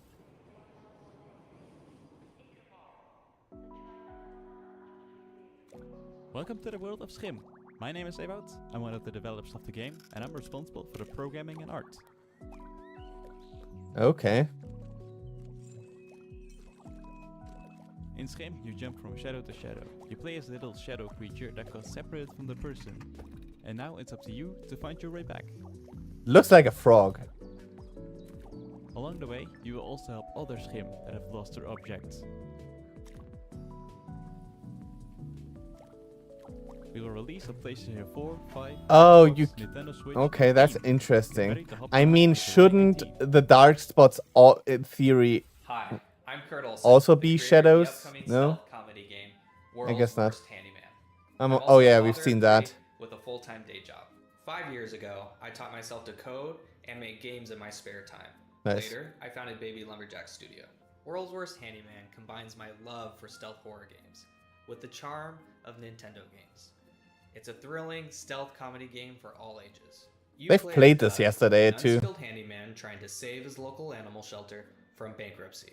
Welcome to the world of Schim. My name is Ewout, I'm one of the developers of the game, and I'm responsible for the programming and art. Okay. In Schim, you jump from shadow to shadow. You play as a little shadow creature that got separated from the person. And now it's up to you to find your way back. Looks like a frog. Along the way, you will also help other Schim that have lost their objects. We will release on PlayStation 4, 5, Oh, Xbox, Nintendo Switch. Okay, that's interesting. I mean, shouldn't the dark spots, all in theory, Hi, I'm Kurt Olson, also be shadows? No, comedy game, I guess not. World's Handyman. Oh yeah, we've seen that. With a full-time day job. 5 years ago, I taught myself to code and make games in my spare time. Nice. Later, I founded Baby Lumberjack Studio. World's Worst Handyman combines my love for stealth horror games with the charm of Nintendo games. It's a thrilling stealth comedy game for all ages. They've played this yesterday too. An unskilled handyman trying to save his local animal shelter from bankruptcy.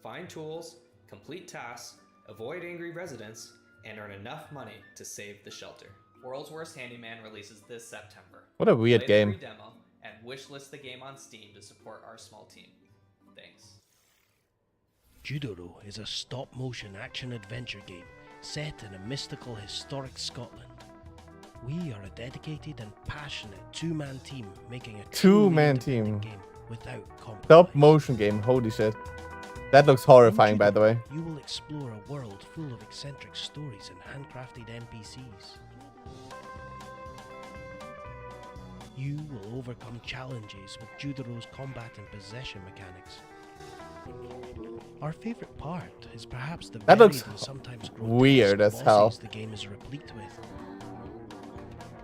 Find tools, complete tasks, avoid angry residents, and earn enough money to save the shelter. World's Worst Handyman releases this September. What a weird Play the game. free demo and wishlist the game on Steam to support our small team. Thanks. Judoro is a stop-motion action-adventure game set in a mystical, historic Scotland. We are a dedicated and passionate two-man team making a Two-man team. game without compromise. Stop motion game. Holy shit. That looks horrifying, by the way. You will explore a world full of eccentric stories and handcrafted NPCs. You will overcome challenges with Judoro's combat and possession mechanics. Our favorite part is perhaps the That varied looks and sometimes weird as grotesque hell. bosses the game is replete with.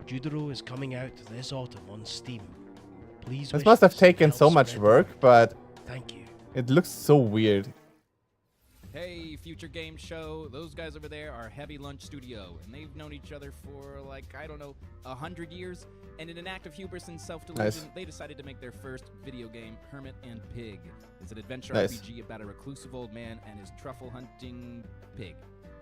Judoro is coming out this autumn on Steam. Please This wish must have this and taken help so much spread work, but Thank you. it looks so weird. Hey, Future Games Show. Those guys over there are Heavy Lunch Studio, and they've known each other for, like, I don't know, 100 years. And in an act of hubris and self-delusion, Nice. they decided to make their first video game, Hermit and Pig. It's an adventure Nice. RPG about a reclusive old man and his truffle-hunting pig.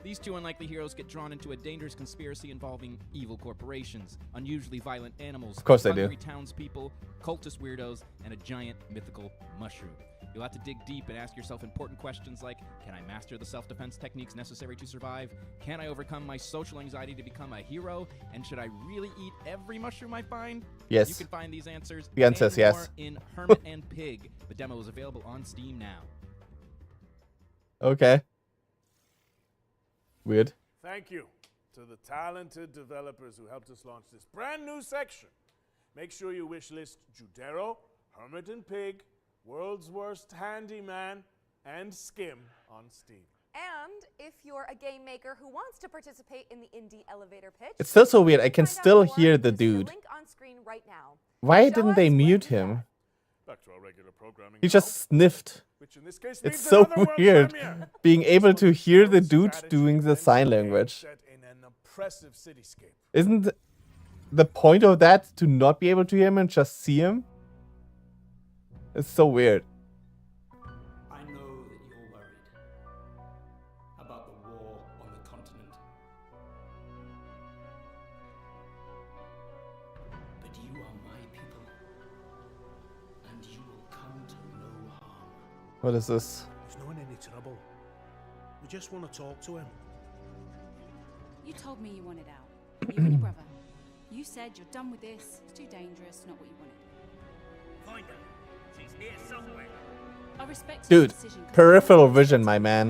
These two unlikely heroes get drawn into a dangerous conspiracy involving evil corporations, unusually violent animals, Of course they do. hungry townspeople, cultist weirdos, and a giant mythical mushroom. You'll have to dig deep and ask yourself important questions like, can I master the self-defense techniques necessary to survive? Can I overcome my social anxiety to become a hero? And should I really eat every mushroom I find? Yes. You can find these answers The answer is and more yes. in Hermit and Pig. The demo is available on Steam now. Okay. Weird. Thank you to the talented developers who helped us launch this brand new section. Make sure you wishlist Judero, Hermit and Pig, World's Worst Handyman and Skim on Steam. And if you're a game maker who wants to participate in the indie elevator pitch, It's still so weird. I can find out still more hear the using dude. link on screen right now. Why Show didn't they us what mute you him? Back to our regular programming. He just sniffed. Which in this case It's means so another world weird premiere. being able to hear the dude doing the sign language. Set in an oppressive cityscape. Isn't the point of that to not be able to hear him and just see him? It's so weird. I know that you're worried about the war on the continent. But you are my people, and you will come to no harm. What is this? He's not in any trouble. We just want to talk to him. You told me you wanted out. You and your brother. You said you're done with this. It's too dangerous, not what you wanted. Find her. She's here somewhere. I respect your Dude, decision. 'Cause peripheral vision, my man.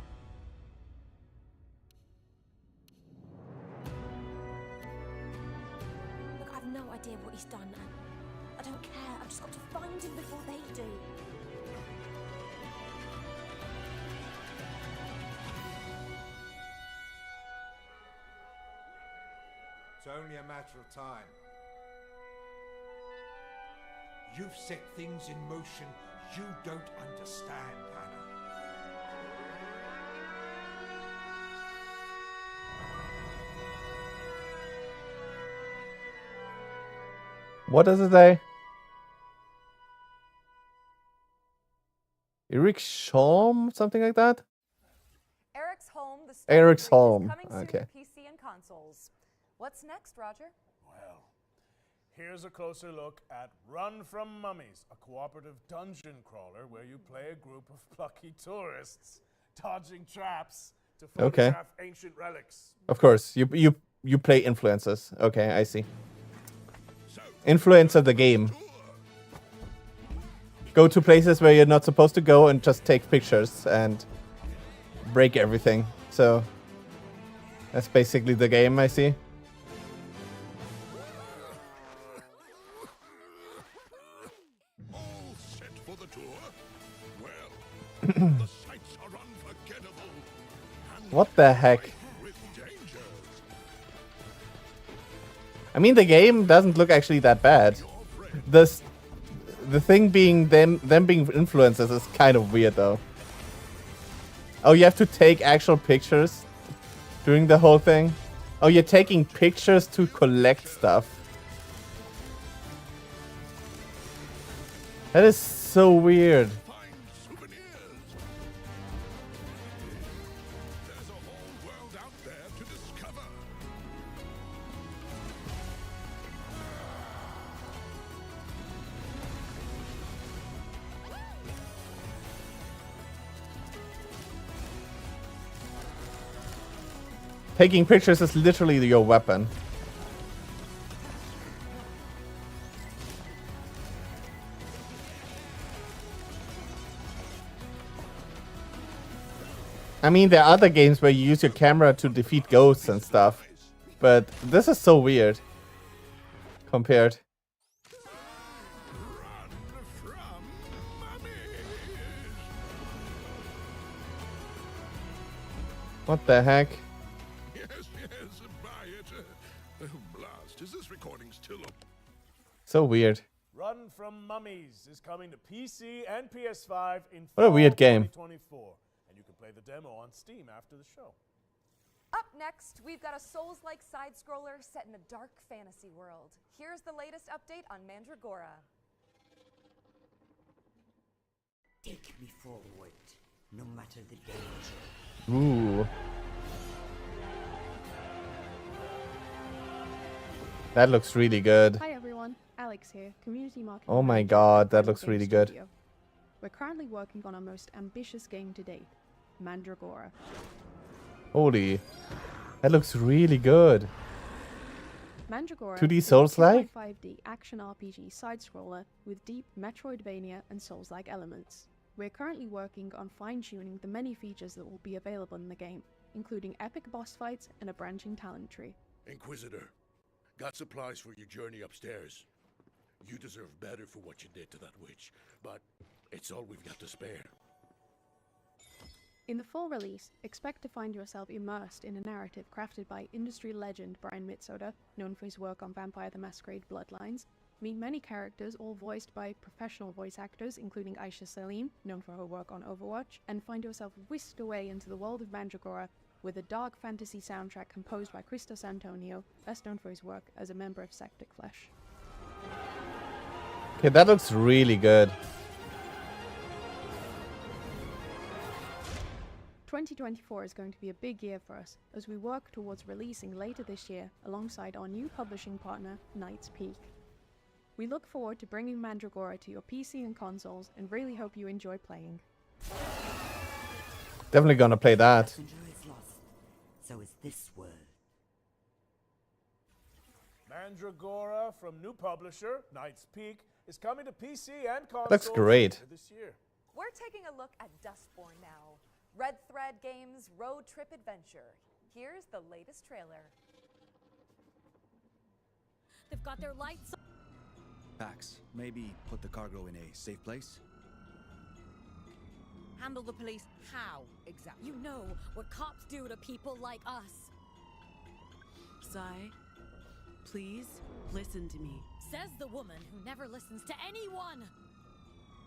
Look, I have no idea what he's done, and I don't care. I've just got to find him before they do. It's only a matter of time. You've set things in motion you don't understand, Hannah. What does it say? Eric's Home? Something like that? Eric's Home, the Eric's story Home. is coming soon Okay. to PC and consoles. What's next, Roger? Well, here's a closer look at Run From Mummies, a cooperative dungeon crawler where you play a group of plucky tourists dodging traps to Okay. photograph ancient relics. Of course. You play influencers. Okay, I see. Influencer the game. Go to places where you're not supposed to go and just take pictures and break everything. So that's basically the game, I see. All set for the tour? Well, the sights are unforgettable. What the heck? With dangers. I mean, the game doesn't look actually that bad. The thing being them being influencers is kind of weird though. Oh, you have to take actual pictures during the whole thing? Oh, you're taking pictures to collect stuff. That is so weird. There's a whole world out there to discover. Taking pictures is literally your weapon. I mean, there are other games where you use your camera to defeat ghosts and stuff, but this is so weird compared. What the heck? Yes, buy it. Blast, is this recording still up? So weird. Run From Mummies is coming to PC and PS5 in What a weird fall game. 2024, and you can play the demo on Steam after the show. Up next, we've got a Souls-like side-scroller set in a dark fantasy world. Here's the latest update on Mandragora. Take me forward, no matter the danger. Ooh. That looks really good. Hi everyone, Alex here, Community Marketing Oh my Manager god, at that Primal looks Game really good. Studio. We're currently working on our most ambitious game to date, Mandragora. Holy. That looks really good. Mandragora 2D is a Souls-like? 2.5D action RPG side-scroller with deep Metroidvania and Souls-like elements. We're currently working on fine-tuning the many features that will be available in the game, including epic boss fights and a branching talent tree. Inquisitor, got supplies for your journey upstairs. You deserve better for what you did to that witch, but it's It's all we've got to spare. In the full release, expect to find yourself immersed in a narrative crafted by industry legend Brian Mitsoda, known for his work on Vampire the Masquerade Bloodlines. Meet many characters, all voiced by professional voice actors, including Aisha Salim, known for her work on Overwatch, and find yourself whisked away into the world of Mandragora with a dark fantasy soundtrack composed by Christos Antonio, best known for his work as a member of Sectic Flesh. Okay, that looks really good. 2024 is going to be a big year for us as we work towards releasing later this year alongside our new publishing partner, Knight's Peak. We look forward to bringing Mandragora to your PC and consoles and really hope you enjoy playing. Definitely gonna play that. Messenger is lost. So is this world. Mandragora from new publisher, Knight's Peak, is coming to PC and consoles Looks great. later this year. We're taking a look at Dustborn now. Red Thread Games' road trip adventure. Here's the latest trailer. They've got their lights on. Pax, maybe put the cargo in a safe place? Handle the police how, exactly? You know what cops do to people like us. Sai, please listen to me. Says the woman who never listens to anyone.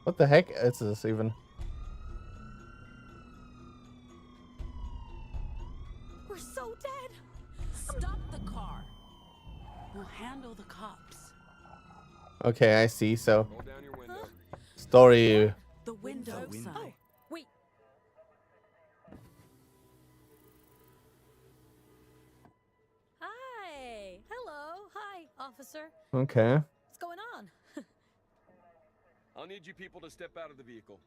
What the heck is this even? We're so dead. Stop the car. We'll handle the cops. Okay, I see. So, story. The window, Sai. Oh, wait. Hi. Hello. Hi, officer. Okay. What's going on? I'll need you people to step out of the vehicle.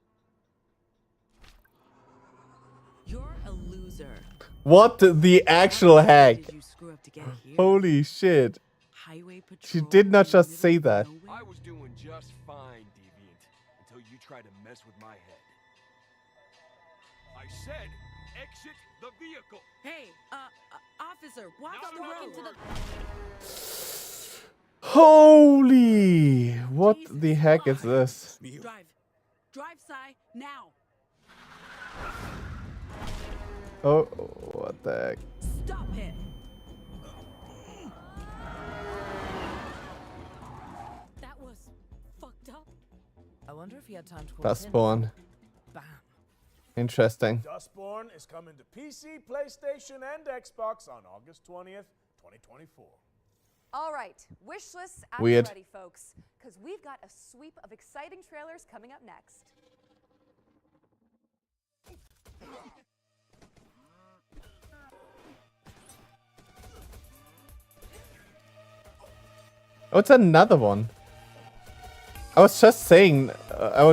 You're a loser. What the actual heck? Did you screw up to get here? Holy shit. Highway patrol. She did not just say that. I was doing just fine, Deviant, until you tried to mess with my head. I said, exit the vehicle. Hey, officer, walk Not the road. into the... Holy! What the heck is this? Drive, Sai, now. Oh, what the heck? Stop it. That was fucked up. I wonder if he had time to call Dustborn. Bam. Interesting. Dustborn is coming to PC, PlayStation, and Xbox on August 20th, 2024. All right, wish lists at Weird. the ready, folks, because we've got a sweep of exciting trailers coming up next. Oh, it's another one. I was just saying,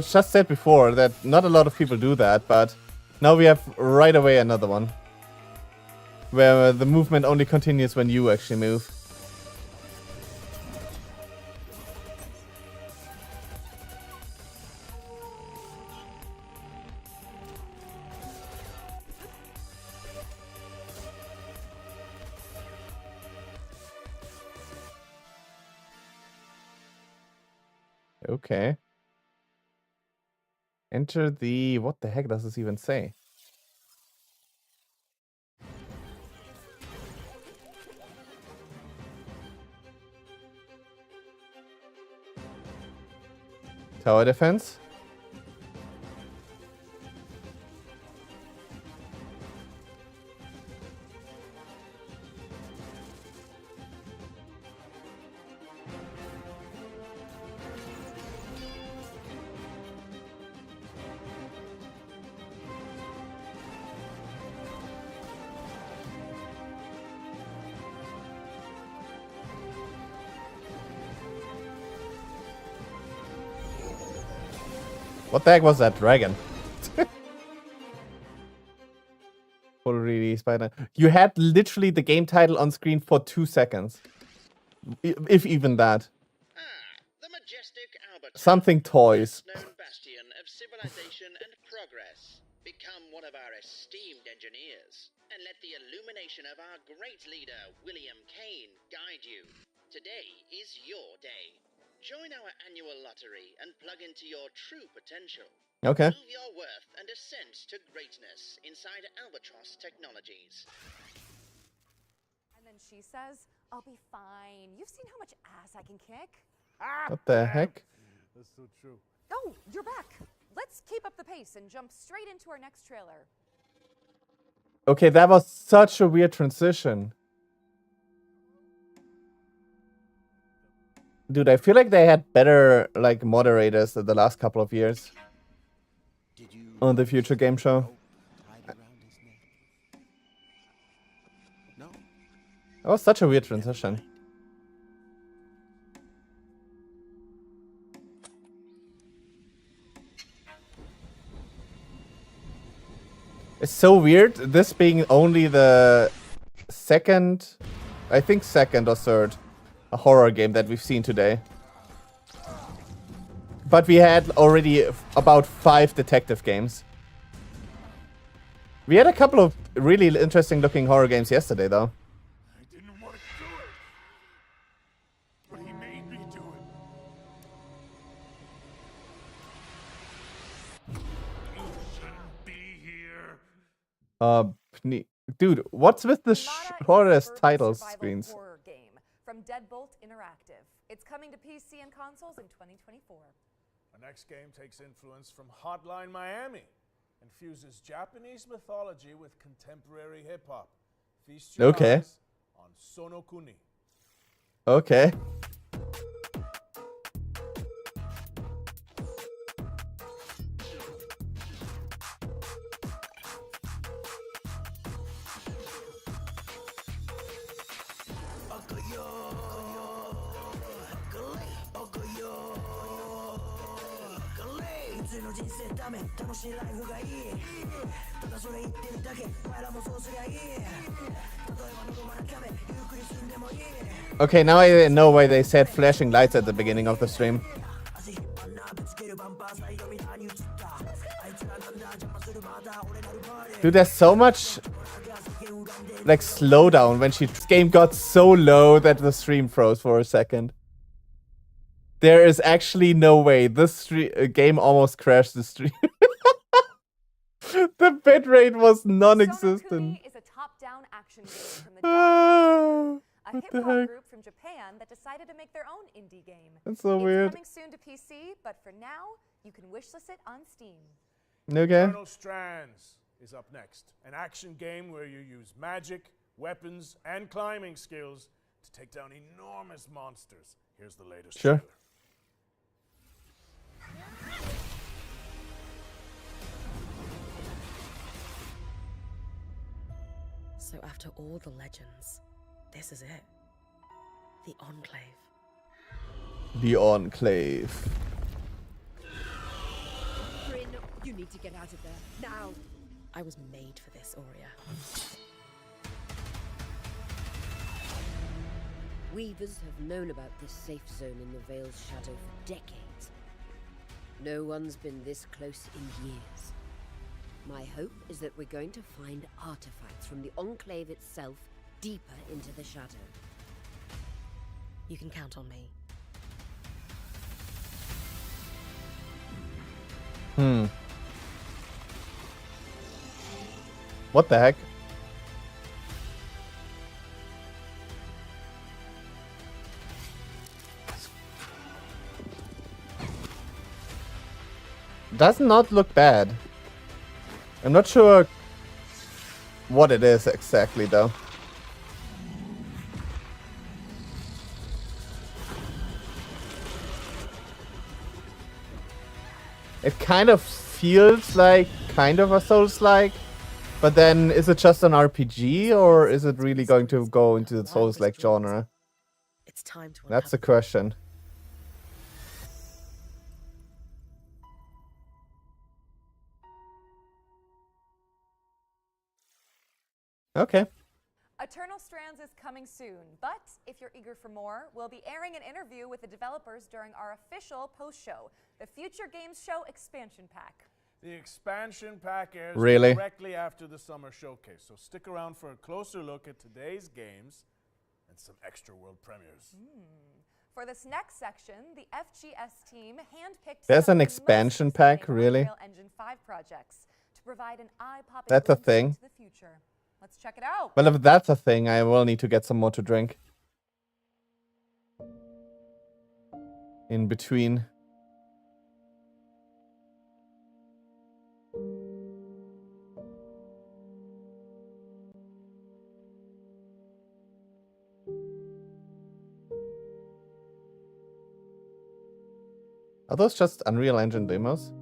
said before that not a lot of people do that, but now we have right away another one. Where the movement only continues when you actually move. Okay. Enter the... What the heck does this even say? Tower defense? What the heck was that dragon? Full release by now. You had literally the game title on screen for 2 seconds. If even that. Something toys. Bastion of civilization and progress. Become one of our esteemed engineers and let the illumination of our great leader, William Kane, guide you. Today is your day. Join our annual lottery and plug into your true potential. Okay. Prove your worth and ascend to greatness inside Albatross Technologies. And then she says, I'll be fine. You've seen how much ass I can kick. What the heck? That's so true. Oh, you're back. Let's keep up the pace and jump straight into our next trailer. Okay, that was such a weird transition. Dude, I feel like they had better like moderators the last couple of years on the Future Game Show. That was such a weird transition. It's so weird, this being only the second, I think second or third, a horror game that we've seen today. But we had already about 5 detective games. We had a couple of really interesting looking horror games yesterday though. I didn't want to do it, but he made me do it. You shouldn't be here. Dude, what's with the shortest title screens? Horror game from Deadbolt Interactive. It's coming to PC and consoles in 2024. Our next game takes influence from Hotline Miami and fuses Japanese mythology with contemporary hip-hop. Feast your eyes on Sonokuni. Okay. Okay, now I know why they said flashing lights at the beginning of the stream. Dude, there's so much like slowdown when this game got so low that the stream froze for a second. There is actually no way. This game almost crashed the stream. The bitrate was non-existent. Sonokuni is a top-down action game from the a hip-hop group from Japan that decided to make their own indie game. That's so weird. It's coming soon to PC, but for now, you can wishlist it on Steam. Okay. Eternal Strands is up next. An action game where you use magic, weapons, and climbing skills to take down enormous monsters. Here's the latest trailer. So after all the legends, this is it. The Enclave. The Enclave. Bryn, you need to get out of there, now! I was made for this, Aurea. Weavers have known about this safe zone in the Vale's shadow for decades. No one's been this close in years. My hope is that we're going to find artifacts from the Enclave itself deeper into the shadow. You can count on me. What the heck? Does not look bad. I'm not sure what it is exactly though. It kind of feels like kind of a Souls-like, but then is it just an RPG or is it really going to go into the Souls-like genre? It's time to That's the question. Okay. Eternal Strands is coming soon, but if you're eager for more, we'll be airing an interview with the developers during our official post-show, the Future Games Show Expansion Pack. The expansion pack airs Really? directly after the summer showcase, so stick around for a closer look at today's games and some extra world premieres. For this next section, the FGS team handpicked There's some an of the most expansion pack, exciting really? Unreal Engine 5 projects to provide an eye-popping That's a glimpse thing. into the future. Let's check it out. Well, if that's a thing, I will need to get some more to drink. In between. Are those just Unreal Engine demos?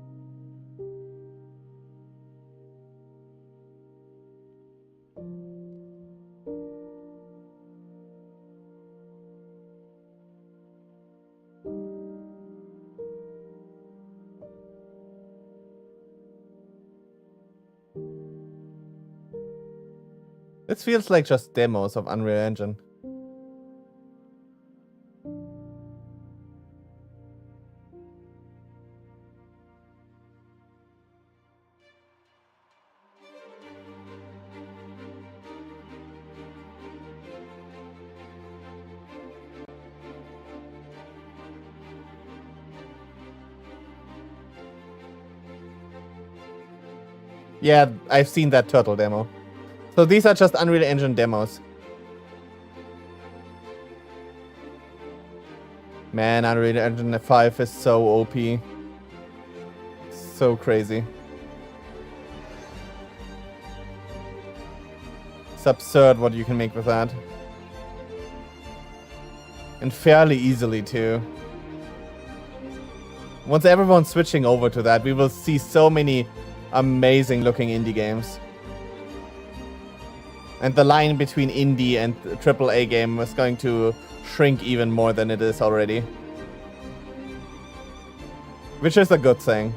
This feels like just demos of Unreal Engine. Yeah, I've seen that turtle demo. So these are just Unreal Engine demos. Man, Unreal Engine 5 is so OP. So crazy. It's absurd what you can make with that. And fairly easily too. Once everyone's switching over to that, we will see so many amazing looking indie games. And the line between indie and AAA game is going to shrink even more than it is already. Which is a good thing.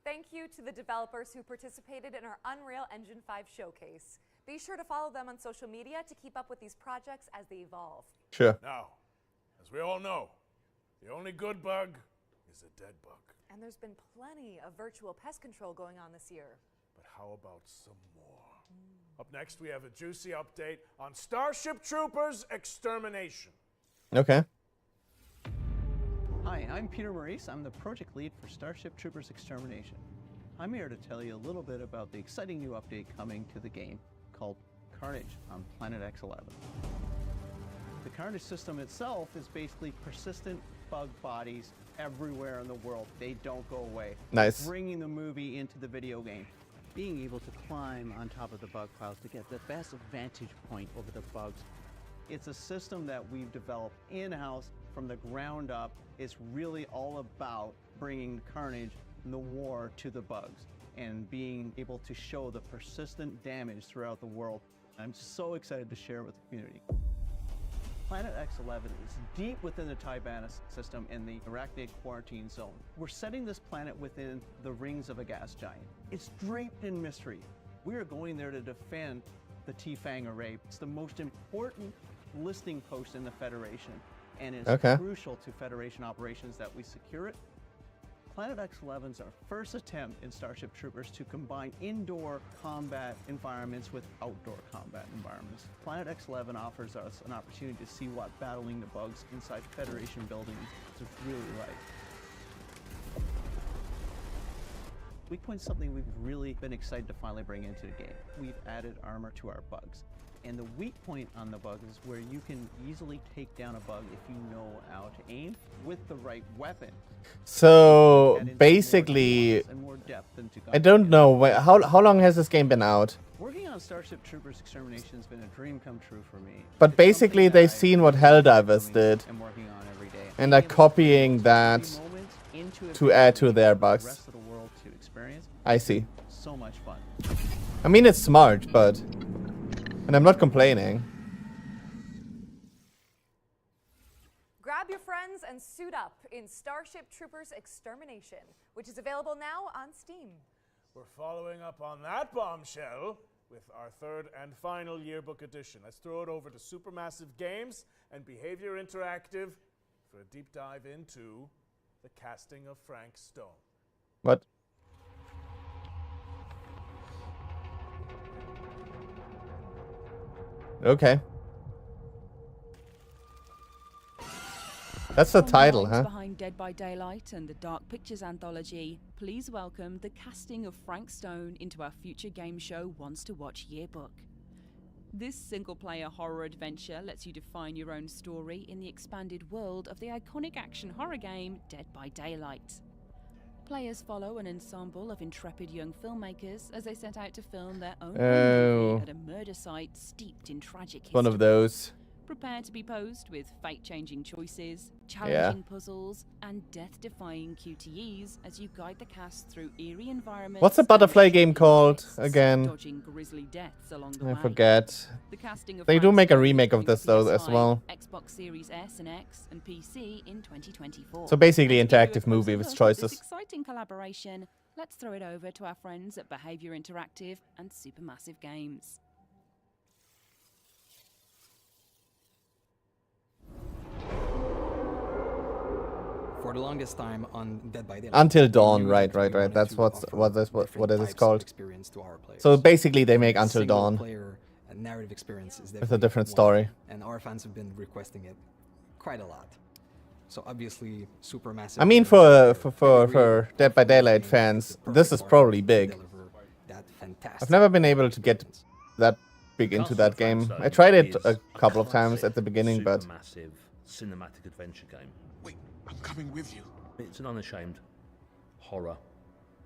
Thank you to the developers who participated in our Unreal Engine 5 showcase. Be sure to follow them on social media to keep up with these projects as they evolve. Sure. Now, as we all know, the only good bug is a dead bug. And there's been plenty of virtual pest control going on this year. But how about some more? Up next, we have a juicy update on Starship Troopers Extermination. Okay. Hi, I'm Peter Maurice. I'm the project lead for Starship Troopers Extermination. I'm here to tell you a little bit about the exciting new update coming to the game called Carnage on Planet X11. The Carnage system itself is basically persistent bug bodies everywhere in the world. They don't go away. Nice. Bringing the movie into the video game. Being able to climb on top of the bug piles to get the best vantage point over the bugs. It's a system that we've developed in-house from the ground up. It's really all about bringing Carnage and the war to the bugs and being able to show the persistent damage throughout the world. I'm so excited to share it with the community. Planet X11 is deep within the Tibana system in the Arachnid Quarantine Zone. We're setting this planet within the rings of a gas giant. It's draped in mystery. We are going there to defend the T-Fang array. It's the most important listing post in the Federation, and it's crucial to Federation operations that we secure it. Planet X11 is our first attempt in Starship Troopers to combine indoor combat environments with outdoor combat environments. Planet X11 offers us an opportunity to see what battling the bugs inside Federation buildings is really like. Weak Point is something we've really been excited to finally bring into the game. We've added armor to our bugs. And the weak point on the bug is where you can easily take down a bug if you know how to aim with the right weapon. So basically, I don't know how long has this game been out. Working on Starship Troopers Extermination has been a dream come true for me. But basically, they've seen what Helldivers did, and are copying that to add to their bugs. I see. So much fun. I mean, it's smart, but. And I'm not complaining. Grab your friends and suit up in Starship Troopers Extermination, which is available now on Steam. We're following up on that bombshell with our third and final yearbook edition. Let's throw it over to Supermassive Games and Behavior Interactive for a deep dive into the casting of Frank Stone. What? Okay. That's the From title, minds huh? Behind Dead by Daylight and the Dark Pictures anthology, please welcome the casting of Frank Stone into our future game show Wants to Watch yearbook. This single-player horror adventure lets you define your own story in the expanded world of the iconic action horror game Dead by Daylight. Players follow an ensemble of intrepid young filmmakers as they set out to film their own movie at a murder site steeped in tragic history. One of those. Prepare to be posed with fate-changing choices, challenging puzzles, and death-defying QTEs as you guide the cast through eerie environments. What's the butterfly game called again? Dodging grisly deaths along the way. I forget. The casting of They do Frank make a Stone remake of is this coming though to as well. Xbox Series S and X and PC in 2024. So basically, And to give you a interactive movie closer with look at choices. This exciting collaboration. Let's throw it over to our friends at Behavior Interactive and Supermassive Games. For the longest time on Dead by Daylight. Until Dawn, right. That's what it is called. So basically, they make Until Dawn Player and narrative experience is with a different story. And our fans have been requesting it quite a lot. So obviously, Supermassive. I mean, for Dead by Daylight fans, this is probably big. I've never been able to get that big into that game. I tried it a couple of times at the beginning, but massive cinematic adventure game. Wait, I'm coming with you. It's an unashamed horror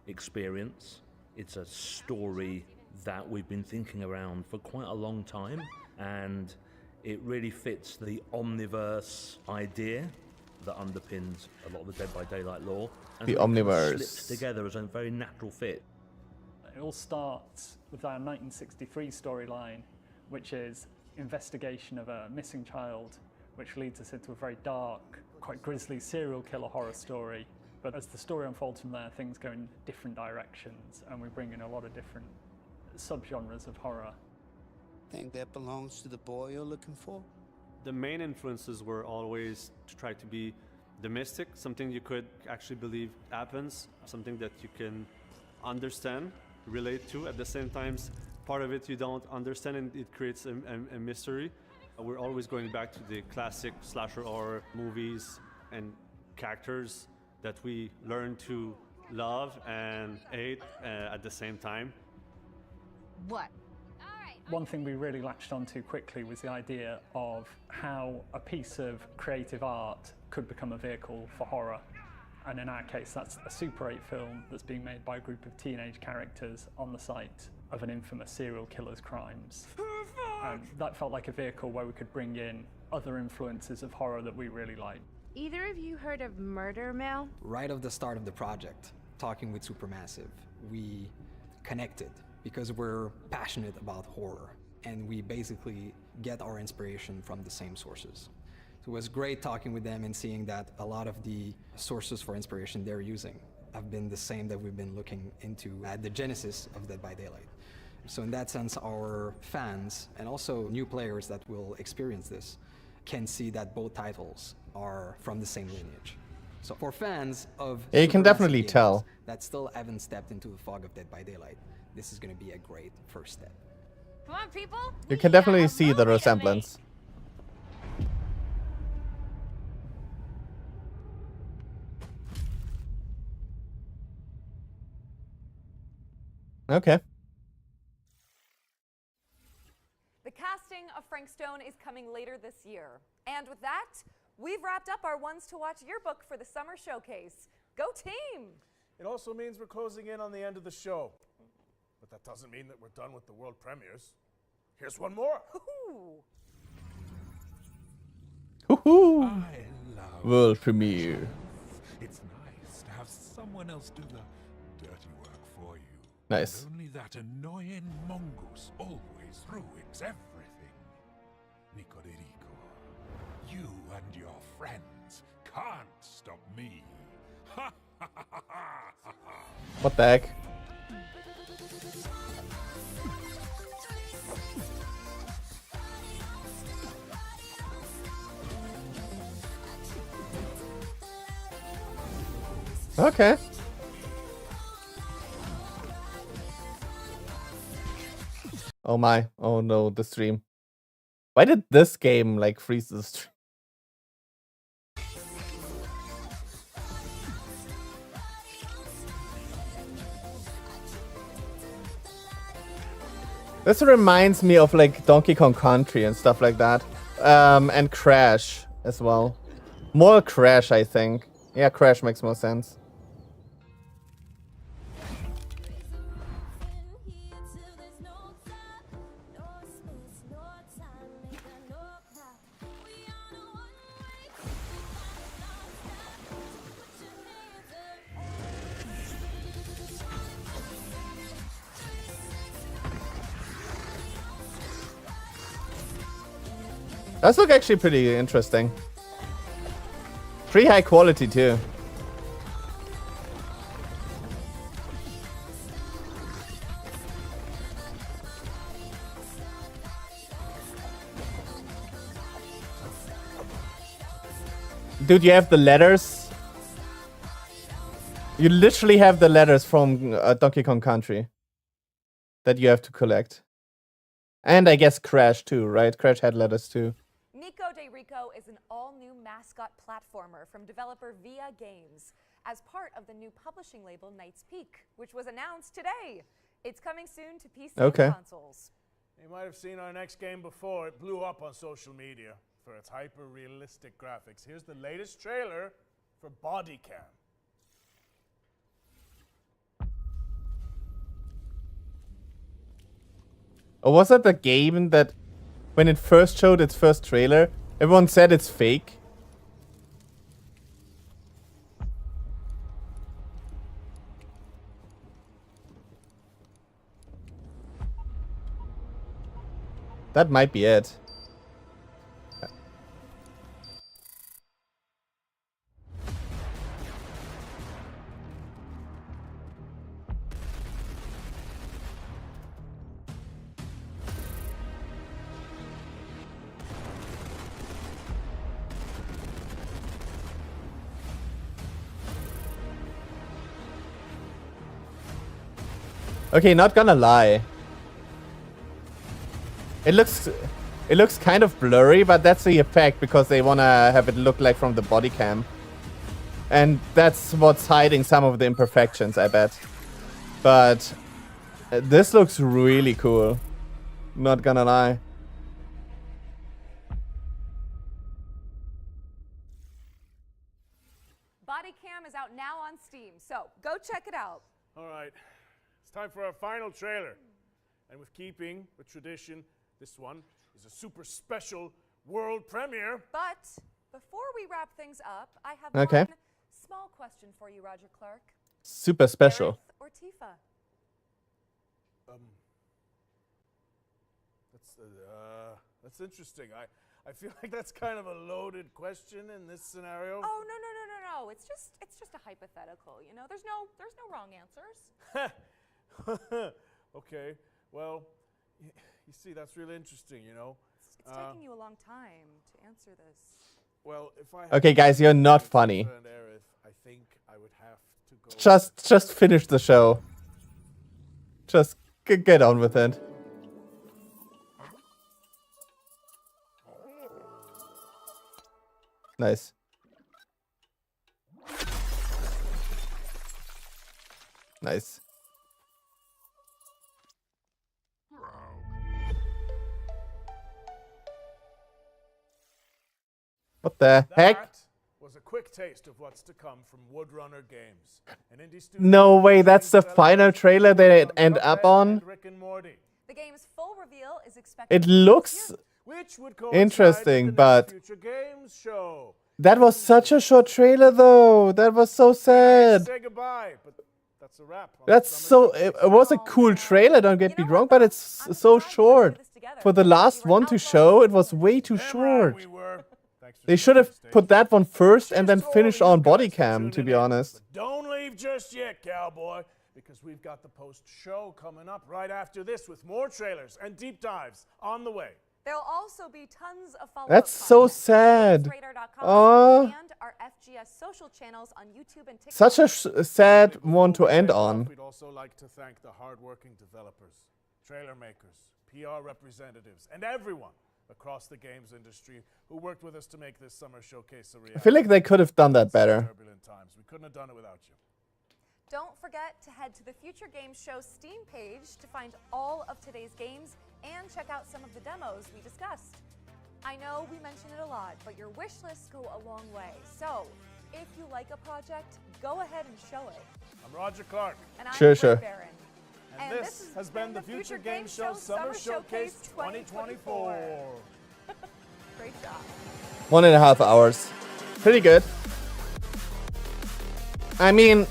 experience. It's a story that we've been thinking around for quite a long time, and it really fits the omniverse idea that underpins a lot of the Dead by Daylight lore. And the it kind of omniverse slips together as a very natural fit. It all starts with our 1963 storyline, which is investigation of a missing child, which leads us into a very dark, quite grisly serial killer horror story. But as the story unfolds from there, things go in different directions, and we bring in a lot of different subgenres of horror. Think that belongs to the boy you're looking for? The main influences were always to try to be the mystic, something you could actually believe happens, something that you can understand, relate to. At the same time, part of it you don't understand, and it creates a mystery. We're always going back to the classic slasher horror movies and characters that we learn to love and hate at the same time. What? One thing we really latched onto quickly was the idea of how a piece of creative art could become a vehicle for horror. And in our case, that's a Super 8 film that's being made by a group of teenage characters on the site of an infamous serial killer's crimes. And that felt like a vehicle where we could bring in other influences of horror that we really like. Either of you heard of Murder Mill? Right at the start of the project, talking with Supermassive, we connected because we're passionate about horror, and we basically get our inspiration from the same sources. So it was great talking with them and seeing that a lot of the sources for inspiration they're using have been the same that we've been looking into at the genesis of Dead by Daylight. So in that sense, our fans and also new players that will experience this can see that both titles are from the same lineage. So for fans of yeah, you can definitely tell that still haven't stepped into the fog of Dead by Daylight, this is going to be a great first step. Come on, people. You can definitely see the resemblance. Okay. The casting of Frank Stone is coming later this year. And with that, we've wrapped up our Ones to Watch yearbook for the summer showcase. Go team! It also means we're closing in on the end of the show. But that doesn't mean that we're done with the world premieres. Here's one more. Woohoo! World premiere. It's nice to have someone else do the dirty work for you. Nice. And only that annoying mongoose always ruins everything. Nicoderico, you and your friends can't stop me. What the heck? Okay. Oh my. Oh no, the stream. Why did this game like freeze the stream? This reminds me of like Donkey Kong Country and stuff like that. And Crash as well. More Crash, I think. Yeah, Crash makes more sense. Those look actually pretty interesting. Pretty high quality too. Dude, you have the letters. You literally have the letters from Donkey Kong Country that you have to collect. And I guess Crash too, right? Crash had letters too. Nico de Rico is an all-new mascot platformer from developer Via Games as part of the new publishing label Knight's Peak, which was announced today. It's coming soon to PC and consoles. You might have seen our next game before. It blew up on social media for its hyper-realistic graphics. Here's the latest trailer for Body Cam. Or was that the game that when it first showed its first trailer, everyone said it's fake? That might be it. Okay, not gonna lie. It looks kind of blurry, but that's the effect because they wanna have it look like from the body cam. And that's what's hiding some of the imperfections, I bet. But this looks really cool. Not gonna lie. Body Cam is out now on Steam, so go check it out. All right, it's time for our final trailer. And with keeping with tradition, this one is a super special world premiere. But before we wrap things up, I have one small question for you, Roger Clark. Super special. Gareth or Tifa? That's interesting. I feel like that's kind of a loaded question in this scenario. Oh no! It's just a hypothetical. You know, there's no wrong answers. Okay. Well, you see, that's really interesting. You know. It's taking you a long time to answer this. Well, if I Okay, guys, you're not funny. I think I would have to go. Just finish the show. Just get on with it. Nice. Nice. What the heck? That was a quick taste of what's to come from Woodrunner Games. An indie studio. No way, that's the final trailer they end up on? The game's full reveal is expected. It looks interesting, but that was such a short trailer though. That was so sad. Say goodbye, but that's a wrap. That's so it was a cool trailer, don't get me wrong, but it's so short. For the last one to show, it was way too short. They should have put that one first and then finish on body cam, to be honest. Don't leave just yet, cowboy, because we've got the post-show coming up right after this with more trailers and deep dives on the way. There'll also be tons of follow-up That's so sad. and our FGS DDS social channels on YouTube and TikTok. Such a sad one to end on. We'd also like to thank the hardworking developers, trailer makers, PR representatives, and everyone across the games industry who worked with us to make this summer showcase a reality. I feel like they could have done that better. Turbulent times. We couldn't have done it without you. Don't forget to head to the Future Games Show Steam page to find all of today's games and check out some of the demos we discussed. I know we mention it a lot, but your wish lists go a long way. So, if you like a project, go ahead and show it. I'm Roger Clark. And I'm Sure, Britt sure. Barron. And this has been the Future Games Show Summer Showcase 2024. Great job. 1.5 hours. Pretty good. I mean,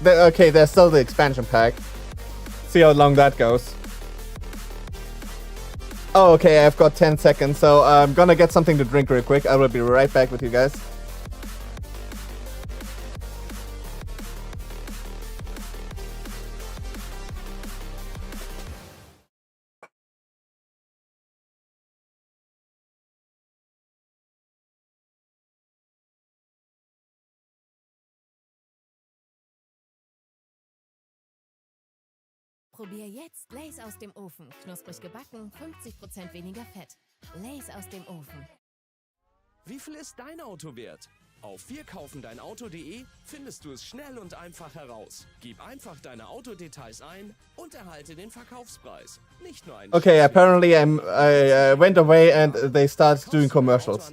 okay, there's still the expansion pack. See how long that goes. Oh, okay, I've got 10 seconds, so I'm gonna get something to drink real quick. I will be right back with you guys. Probier jetzt Lays aus dem Ofen. Knusprig gebacken, 50% weniger Fett. Lays aus dem Ofen. Wie viel ist dein Auto wert? Auf wirkaufendeinauto.de findest du es schnell und einfach heraus. Gib einfach deine Autodetails ein und erhalte den Verkaufspreis. Nicht nur ein Okay, apparently I went away and they started doing commercials.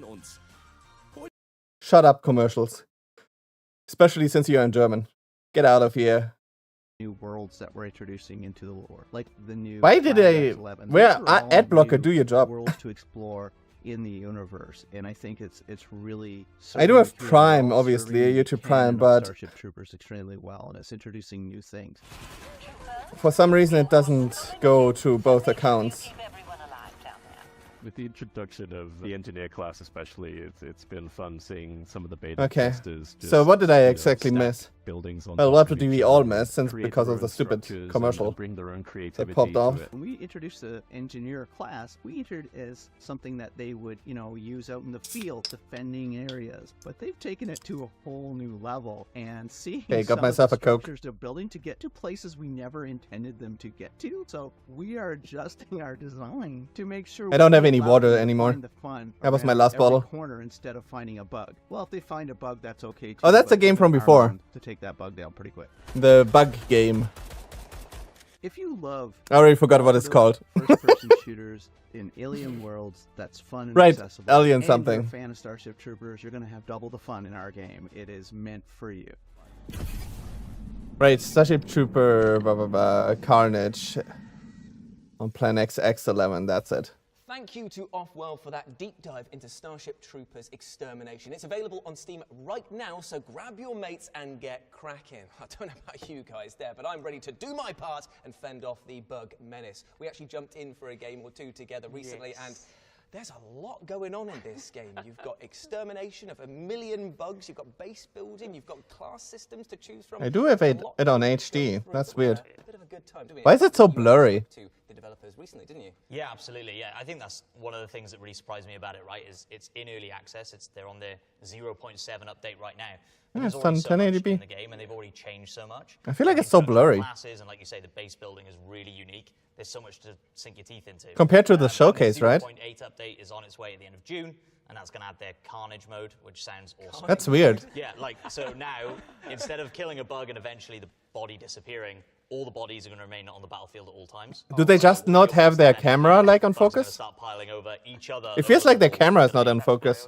Shut up, commercials. Especially since you're in German. Get out of here. New worlds that we're introducing into the lore, like the new. Why did they? 11. Where These are all Adblocker, new do your job. Worlds to explore in the universe, and I think it's really. I do have serving Prime, well, obviously, serving YouTube the Prime, canon of but Starship Troopers extremely well, and it's introducing new things. for some reason it doesn't go to both accounts. With the introduction of the engineer class especially, it's been fun seeing some of the beta Okay, testers so what did I exactly stack miss? buildings on Well, top what of did we each all other, miss since create because their of the own stupid structures and commercial bring their own that creativity popped to off? it. When we introduced the engineer class, we entered as something that they would, use out in the field, defending areas. But they've taken it to a whole new level, and seeing Okay, got some myself of a the Coke. structures they're building to get to places we never intended them to get to. So we are adjusting our design to make sure I don't we have any allow water them to anymore. find the fun That was my around last every bottle. corner instead of finding a bug. Well, if they find a bug, that's okay too. Oh, that's but a game we'll from get before. around to take that bug down pretty quick. The bug game. If you love I already forgot what it's called. first-person shooters in alien worlds, that's fun and Right, accessible. Alien and something. you're a fan of Starship Troopers, you're gonna have double the fun in our game. It is meant for you. Right, Starship Trooper, blah, blah, blah, Carnage. On Plan X11, that's it. Thank you to Offworld for that deep dive into Starship Troopers Extermination. It's available on Steam right now, so grab your mates and get cracking. I don't know about you guys there, but I'm ready to do my part and fend off the bug menace. We actually jumped in for a game or two together recently, and there's a lot going on in this game. You've got extermination of 1 million bugs, you've got base building, you've got class systems to choose from. I do have it on HD. That's weird. A bit of a good time, don't we? Why is it so blurry? To the developers recently, didn't you? Yeah, absolutely. Yeah, I think that's one of the things that really surprised me about it. Right, is it's in early access. They're on their 0.7 update right now. Yeah, There's it's already on so much 1080p. in the game, and they've already changed so much. I feel like In it's so terms of blurry. Classes and, like you say, the base building is really unique. There's so much to sink your teeth into. Compared to the showcase, right? 0.8 update is on its way at the end of June, and that's going to add their Carnage mode, which sounds awesome. That's weird. Yeah, like, so now, instead of killing a bug and eventually the body disappearing, all the bodies are going to remain on the battlefield at all times. Do they just not have their camera like on focus? Start piling over each other. It feels like their camera is not on focus.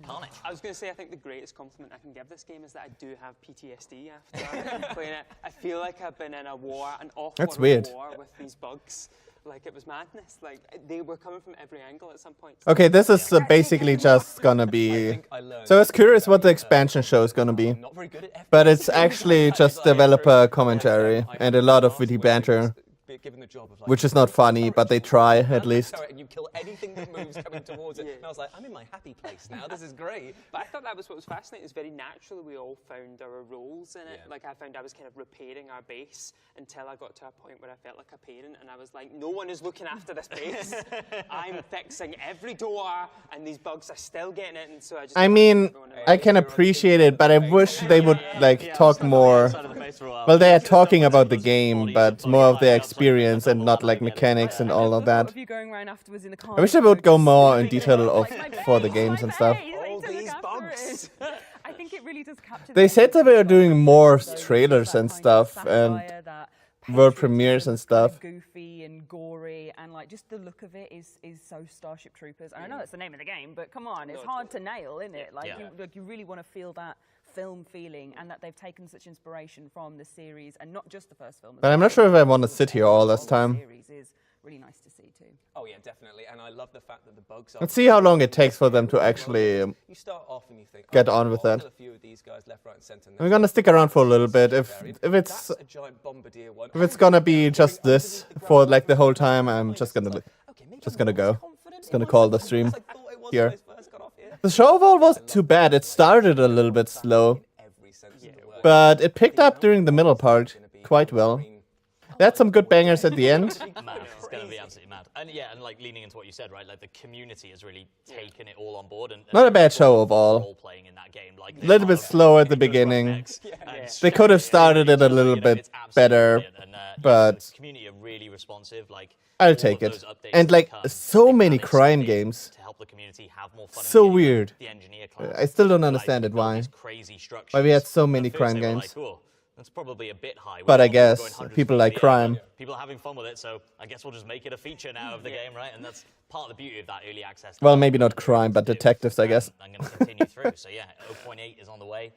Carnage. I was going to say, I think the greatest compliment I can give this game is that I do have PTSD after playing it. I feel like I've been in a war, an That's weird. war with these bugs. Like, it was madness. Like, they were coming from every angle at some point. Okay, this is basically just gonna be... So I was curious what the expansion show is gonna be. But it's actually just developer commentary and a lot of witty banter. given the job of like, which is not funny, but they try at least. And you kill anything that moves coming towards it. And I was like, I'm in my happy place now. This is great. But I thought that was what was fascinating. It was very natural. We all found our roles in it. Like I found I was kind of repairing our base until I got to a point where I felt like a parent, and I was like, no one is looking after this base. I'm fixing every door, and these bugs are still getting it. And so I just. I mean, I can appreciate it, but I wish they would like talk more. Well, they are talking about the game, but more of their experience and not like mechanics and all of that. I wish they would go more in detail for the games and stuff. All these bugs. I think it really does capture. They said that they were doing more trailers and stuff and world premieres and stuff. Goofy and gory, and like just the look of it is so Starship Troopers. And I know that's the name of the game, but come on, it's hard to nail, isn't it? Like you really want to feel that film feeling, and that they've taken such inspiration from the series, and not just the first film. But I'm not sure if I want to sit here all this time. Is really nice to see too. Oh yeah, definitely. And I love the fact that the bugs are. Let's see how long it takes for them to actually you start off and you think, get on with that. A few of these guys left, right, and center. I'm gonna stick around for a little bit. If it's gonna be just this for like the whole time, I'm just gonna go. Just gonna call the stream here. The show overall wasn't too bad. It started a little bit slow, but it picked up during the middle part quite well. They had some good bangers at the end. Mad. It's going to be absolutely mad. And yeah, and like leaning into what you said, right? Like the community has really taken it all on board. And Not a bad show overall. A little bit slow at the beginning. They could have started it a little bit better, but the community are really responsive. Like I'll take it. And like so many crime games. So weird. I still don't understand it. Why we had so many crime games. That's probably a bit high. But I guess people like crime. People are having fun with it, so I guess we'll just make it a feature now of the game, right? And that's part of the beauty of that early access. Well, maybe not crime, but detectives, I guess. I'm going to continue through. So yeah, 0.8 is on the way,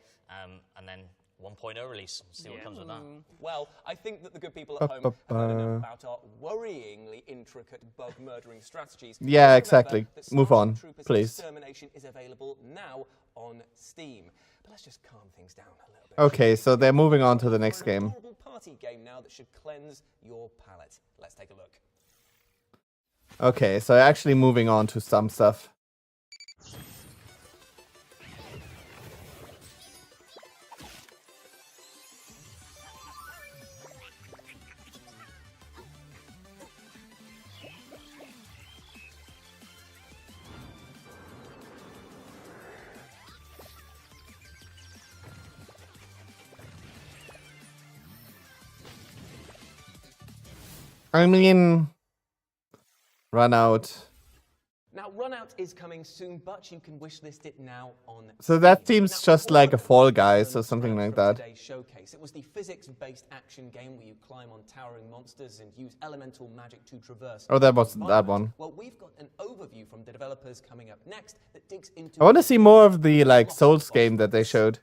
and then 1.0 release. We'll see what comes with that. Well, I think that the good people at home have heard enough about our worryingly intricate bug murdering strategies. Yeah, exactly. Move on, please. Extermination is available now on Steam. But let's just calm things down a little bit. Okay, so they're moving on to the next game. Party game now that should cleanse your palate. Let's take a look. Okay, so actually moving on to some stuff. I mean, Run Out. Now, Run Out is coming soon, but you can wishlist it now on. So that seems just like a Fall Guys or something like that. Today's showcase. It was the physics-based action game where you climb on towering monsters and use elemental magic to traverse. Oh, that was that one. Well, we've got an overview from the developers coming up next that digs into. I want to see more of the like Souls game that they showed.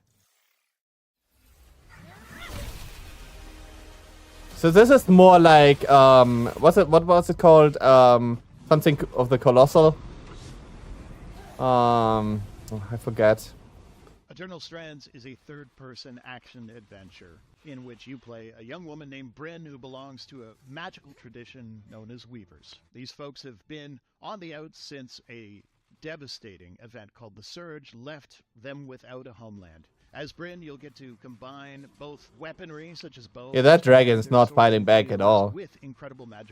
So this is more like what was it called? Something of the Colossal. Oh, I forget. Eternal Strands is a third-person action adventure in which you play a young woman named Bryn who belongs to a magical tradition known as Weavers. These folks have been on the outs since a devastating event called the Surge left them without a homeland. As Bryn, you'll get to combine both weaponry, such as bows. Yeah, that dragon's not fighting back at all.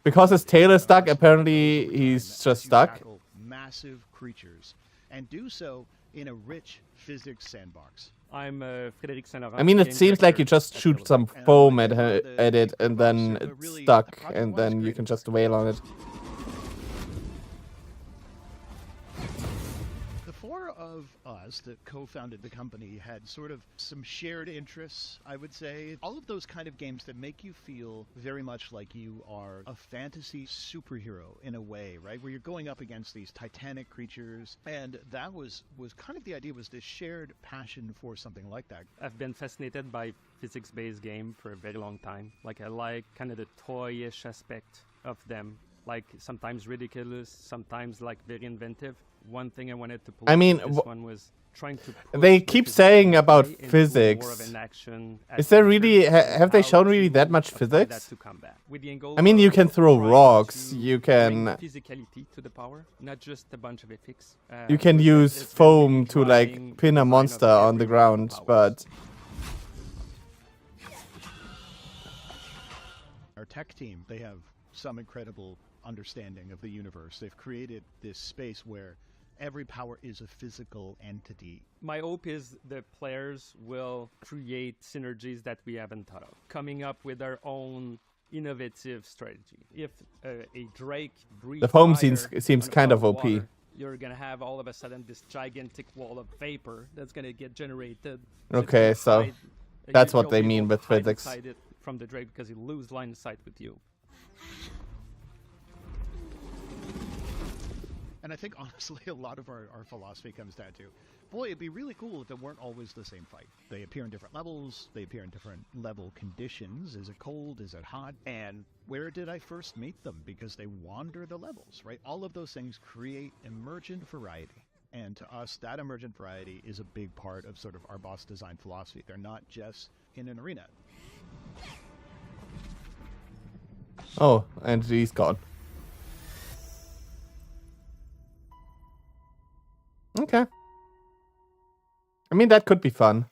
Because his tail is stuck, apparently he's just stuck. Massive creatures, and do so in a rich physics sandbox. I'm Frédéric Saint-Laurent. I mean, it seems like you just shoot some foam at it, and then it's stuck, and then you can just wail on it. Of us that co-founded the company had sort of some shared interests, I would say. All of those kind of games that make you feel very much like you are a fantasy superhero in a way, right? Where you're going up against these titanic creatures. And that was kind of the idea, was this shared passion for something like that. I've been fascinated by physics-based game for a very long time. Like I like kind of the toyish aspect of them. Like sometimes ridiculous, sometimes like very inventive. One thing I wanted to pull. I mean, this one was trying to they keep saying about more of physics. an action Is there adventure really have they how shown really to that much apply physics? that to combat. With the goal I mean, you of can throw trying rocks. to You bring can physicality to the power, not just a bunch of ethics. you can use foam to like pin a monster on the ground, but Our tech team, they have some incredible understanding of the universe. They've created this space where every power is a physical entity. My hope is the players will create synergies that we haven't thought of, coming up with our own innovative strategy. If a Drake breathes the foam fire seems on a kind flood of OP. water, you're gonna have all of a sudden this gigantic wall of vapor that's gonna get generated. Okay, It's so gonna hide- that's what you'll they be mean able with to hide physics. inside it from the Drake because he'll lose line of sight with you. And I think, honestly, a lot of our philosophy comes down to, boy, it'd be really cool if it weren't always the same fight. They appear in different levels. They appear in different level conditions. Is it cold? Is it hot? And where did I first meet them? Because they wander the levels, right? All of those things create emergent variety. And to us, that emergent variety is a big part of sort of our boss design philosophy. They're not just in an arena. Oh, and he's gone. Okay. I mean, that could be fun.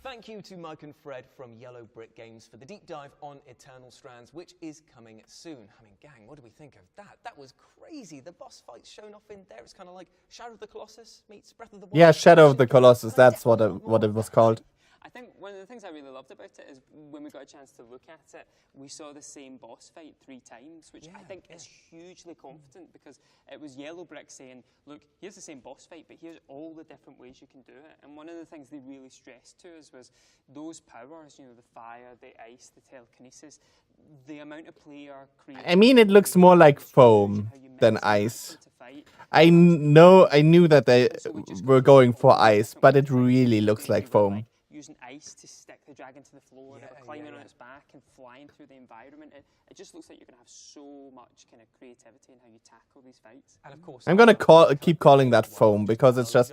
Thank you to Mike and Fred from Yellow Brick Games for the deep dive on Eternal Strands, which is coming soon. I mean, gang, what do we think of that? That was crazy. The boss fight shown off in there. It's kind of like Shadow of the Colossus meets Breath of the Wild. Yeah, Shadow of the Colossus. That's what it was called. I think one of the things I really loved about it is when we got a chance to look at it, we saw the same boss fight 3 times, which I think is hugely confident because it was Yellow Brick saying, look, here's the same boss fight, but here's all the different ways you can do it. And one of the things they really stressed to us was those powers, you know, the fire, the ice, the telekinesis, the amount of player creativity. I mean, it looks more like foam than ice. I knew that they were going for ice, but it really looks like foam. Using ice to stick the dragon to the floor, climbing on its back and flying through the environment. It just looks like you're going to have so much kind of creativity in how you tackle these fights. And of course, I'm gonna keep calling that foam because it's just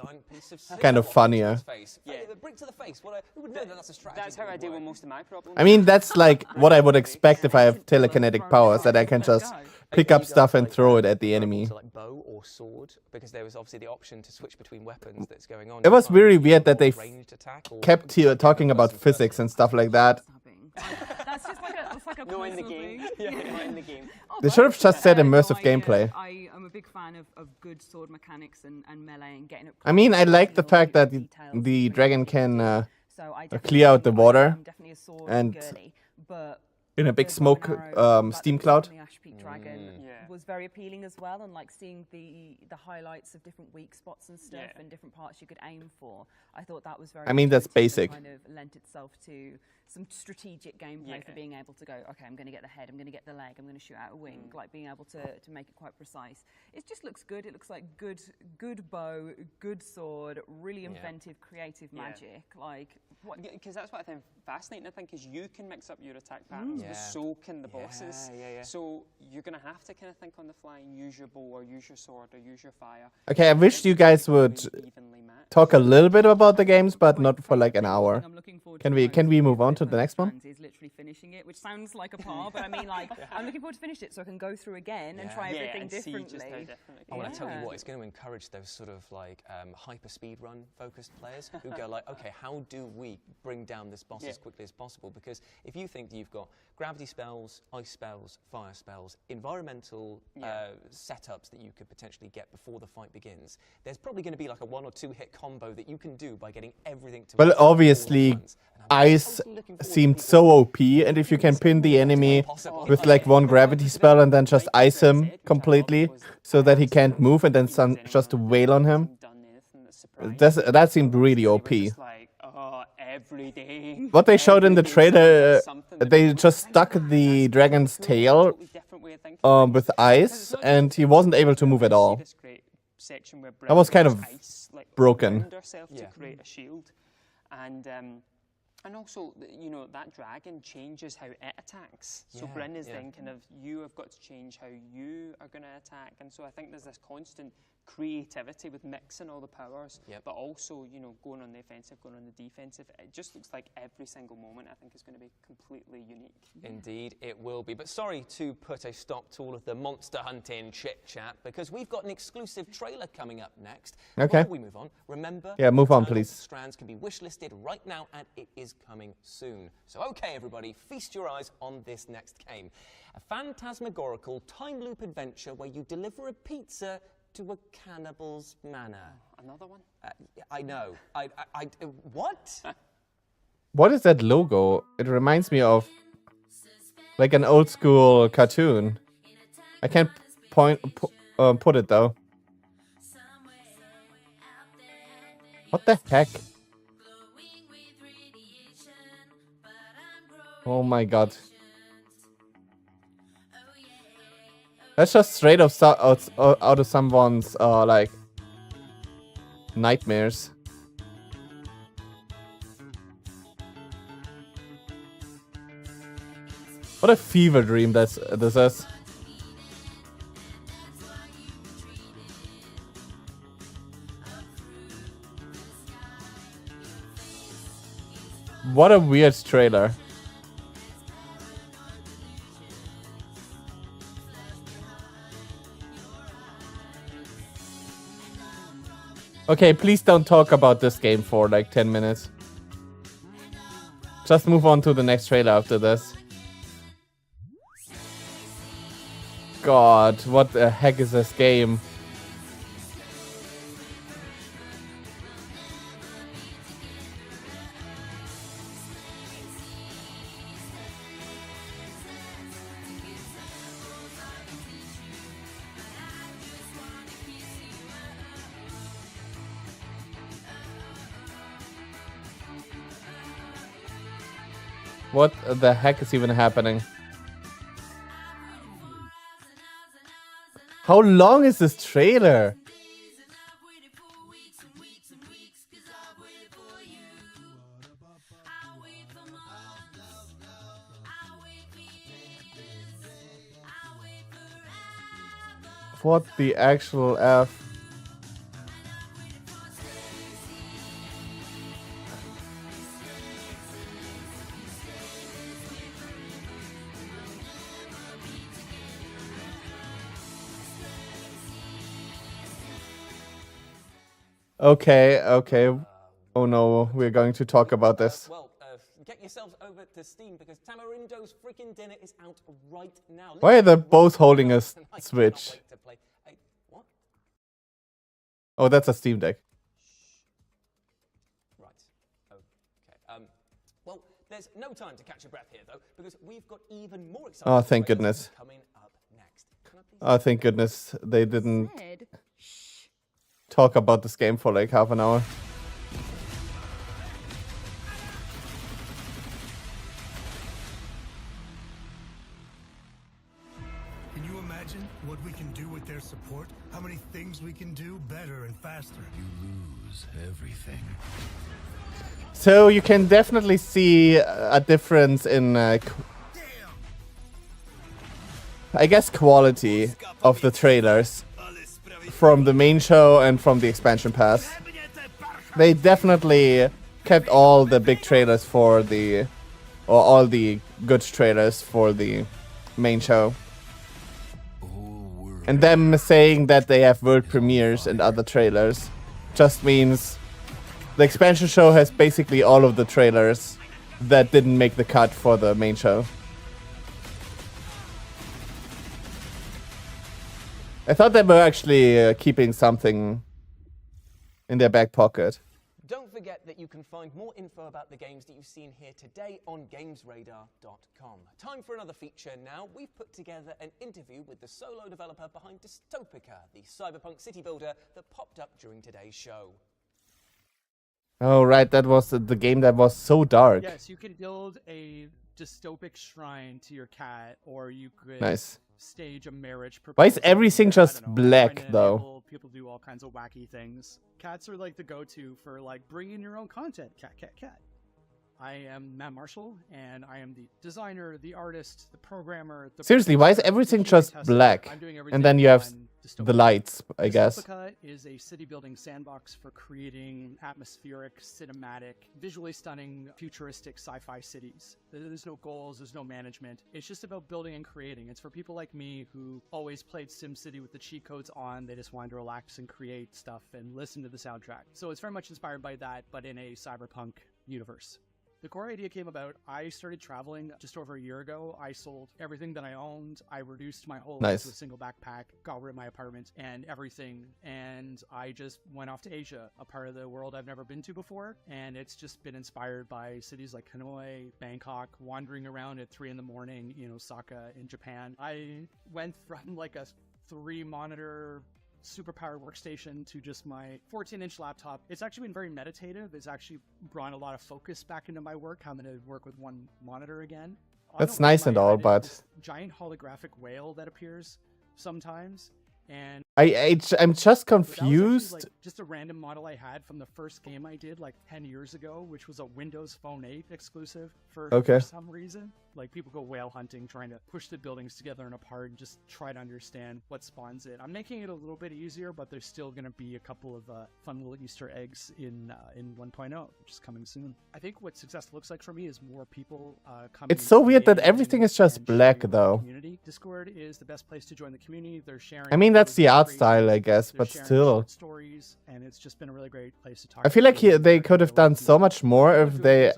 kind of funnier. Yeah, the brick to the face. Who would know that that's a strategy? That's how I deal with most of my problems. I mean, that's like what I would expect if I have telekinetic powers, that I can just pick up stuff and throw it at the enemy. Like bow or sword, because there was obviously the option to switch between weapons that's going on. It was really weird that they kept here talking about physics and stuff like that. That's just like a No in the personal game. thing. Yeah, no in the game. They should have just said immersive gameplay. I am a big fan of good sword mechanics and melee and getting up. I mean, I like the fact that the dragon can clear out the water and in a big smoke steam cloud. The Ash Peak Dragon was very appealing as well, and like seeing the highlights of different weak spots and stuff and different parts you could aim for. I thought that was very. I mean, that's basic. Kind of lent itself to some strategic gameplay for being able to go, okay, I'm going to get the head, I'm going to get the leg, I'm going to shoot out a wing, like being able to make it quite precise. It just looks good. It looks like good bow, good sword, really inventive, creative magic. Like what? Because that's what I find fascinating. I think is you can mix up your attack patterns, but so can the bosses. So you're going to have to kind of think on the fly and use your bow or use your sword or use your fire. Okay, I wish you guys would talk a little bit about the games, but not for like an hour. Can we move on to the next one? Is literally finishing it, which sounds like a par, but I mean, like, I'm looking forward to finish it so I can go through again and try everything differently. I want to tell you what, it's going to encourage those sort of like hyper speed run focused players who go like, okay, how do we bring down this boss as quickly as possible? Because if you think that you've got gravity spells, ice spells, fire spells, environmental setups that you could potentially get before the fight begins, there's probably going to be like a 1 or 2 hit combo that you can do by getting everything to. Well, obviously, ice seemed so OP, and if you can pin the enemy with like 1 gravity spell and then just ice him completely so that he can't move and then just wail on him, that seemed really OP. What they showed in the trailer, they just stuck the dragon's tail with ice, and he wasn't able to move at all. That was kind of broken. To create a shield, and also, you know, that dragon changes how it attacks. So Bryn is then kind of, you have got to change how you are going to attack. And so I think there's this constant creativity with mixing all the powers, but also, you know, going on the offensive, going on the defensive. It just looks like every single moment, I think, is going to be completely unique. Indeed, it will be. But sorry to put a stop to all of the monster hunting chit-chat, because we've got an exclusive trailer coming up next. Okay. Before we move on, remember, Yeah, move on, Eternal please. Strands can be wishlisted right now, and it is coming soon. So, okay, everybody, feast your eyes on this next game. A phantasmagorical time loop adventure where you deliver a pizza to a cannibal's manor. Another one? I know. What? What is that logo? It reminds me of like an old school cartoon. I can't put it though. What the heck? Oh my god. That's just straight up out of someone's like nightmares. What a fever dream this is. What a weird trailer. Okay, please don't talk about this game for like 10 minutes. Just move on to the next trailer after this. God, what the heck is this game? What the heck is even happening? How long is this trailer? What the actual F? Okay, okay. Oh no, we're going to talk about this. Well, get yourselves over to Steam, because Tamarindo's freaking dinner is out right now. Why are they both holding a Switch? What? Oh, that's a Steam Deck. Right. Okay. Well, there's no time to catch your breath here, though, because we've got even more exciting Oh, thank trailers goodness. coming up next. Oh, thank goodness they didn't talk about this game for like half an hour. Can you imagine what we can do with their support? How many things we can do better and faster? You lose everything. So you can definitely see a difference in, I guess, quality of the trailers from the main show and from the expansion pass. They definitely kept all the big trailers for the, or all the good trailers for the main show. And them saying that they have world premieres and other trailers just means the expansion show has basically all of the trailers that didn't make the cut for the main show. I thought they were actually keeping something in their back pocket. Don't forget that you can find more info about the games that you've seen here today on GamesRadar.com. Time for another feature now. We've put together an interview with the solo developer behind Dystopica, the cyberpunk city builder that popped up during today's show. Oh, right, that was the game that was so dark. Yes, you can build a dystopic shrine to your cat, or you could Nice. stage a marriage proposal. Why is everything just I don't know, black, trying to though? enable people do all kinds of wacky things. Cats are like the go-to for like bringing your own content. Cat, cat, cat. I am Matt Marshall, and I am the designer, the artist, the programmer. Seriously, why is everything just black? And then you have the lights, I guess. Dystopia is a city-building sandbox for creating atmospheric, cinematic, visually stunning, futuristic sci-fi cities. There's no goals, there's no management. It's just about building and creating. It's for people like me who always played SimCity with the cheat codes on. They just wanted to relax and create stuff and listen to the soundtrack. So it's very much inspired by that, but in a cyberpunk universe. The core idea came about, I started traveling just over a year ago. I sold everything that I owned. I reduced my whole life to a single backpack, got rid of my apartment and everything. And I just went off to Asia, a part of the world I've never been to before. And it's just been inspired by cities like Hanoi, Bangkok, wandering around at 3 a.m. in Osaka in Japan. I went from like a 3-monitor superpowered workstation to just my 14-inch laptop. It's actually been very meditative. It's actually brought a lot of focus back into my work, having to work with one monitor again. That's nice and all, but this giant holographic whale that appears sometimes, and I'm just confused. Like just a random model I had from the first game I did like 10 years ago, which was a Windows Phone 8 exclusive for some reason. Like people go whale hunting, trying to push the buildings together and apart and just try to understand what spawns it. I'm making it a little bit easier, but there's still going to be a couple of fun little Easter eggs in 1.0, which is coming soon. I think what success looks like for me is more people coming. It's so weird that everything is just black, though. Community. Discord is the best place to join the community. They're sharing. I mean, that's the art style, I guess, but still. Stories, and it's just been a really great place to talk. I feel like they could have done so much more if they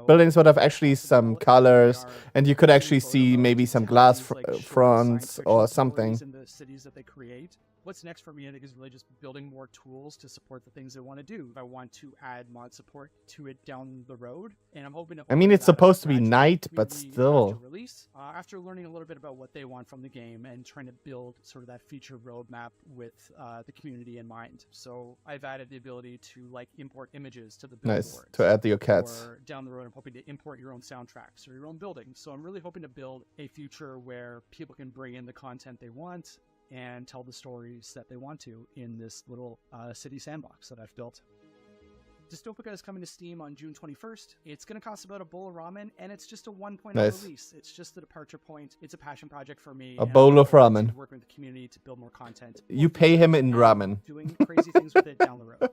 buildings would have actually some colors, and you could actually see maybe some glass fronts or something. In the cities that they create. What's next for me, I think, is really just building more tools to support the things I want to do. I want to add mod support to it down the road, and I'm hoping to. I mean, it's supposed to be night, but still. Release after learning a little bit about what they want from the game and trying to build sort of that feature roadmap with the community in mind. So I've added the ability to like import images to the billboard. Nice to add your cats. Or down the road, I'm hoping to import your own soundtracks or your own buildings. So I'm really hoping to build a future where people can bring in the content they want and tell the stories that they want to in this little city sandbox that I've built. Dystopia is coming to Steam on June 21st. It's going to cost about a bowl of ramen, and it's just a 1.0 release. It's just the departure point. It's a passion project for me. A bowl of ramen. Working with the community to build more content. You pay him in ramen. Doing crazy things with it down the road.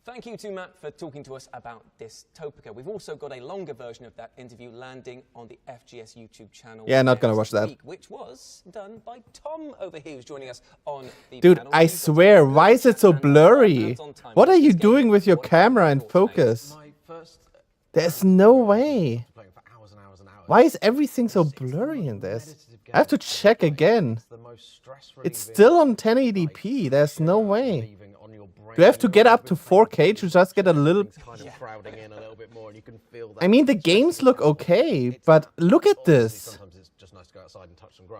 Thank you to Matt for talking to us about Dystopia. We've also got a longer version of that interview landing on the FGS YouTube channel. Yeah, not gonna watch that. Which was done by Tom over here, who's joining us on the Dude, panel. I swear, why is it so blurry? What are you doing with your camera and focus? There's no way. Why is everything so blurry in this? I have to check again. It's still on 1080p. There's no way. Do I have to get up to 4K to just get a little... I mean, the games look okay, but look at this.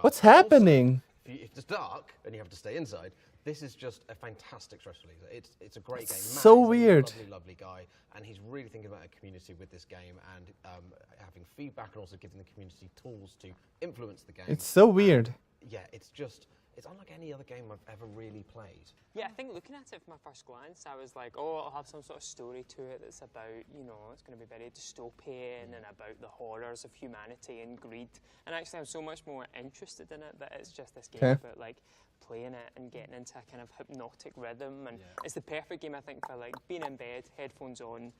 What's happening? If it's dark and you have to stay inside, this is just a fantastic stress reliever. It's a great game. So Matt weird. Is a lovely guy, and he's really thinking about a community with this game and having feedback and also giving the community tools to influence the game. It's so weird. Yeah, it's unlike any other game I've ever really played. Yeah, I think looking at it from my first glance, I was like, oh, it'll have some sort of story to it that's about, it's going to be very dystopian and about the horrors of humanity and greed. And actually, I'm so much more interested in it that it's just this game about like playing it and getting into a kind of hypnotic rhythm. And it's the perfect game, I think, for like being in bed, headphones on.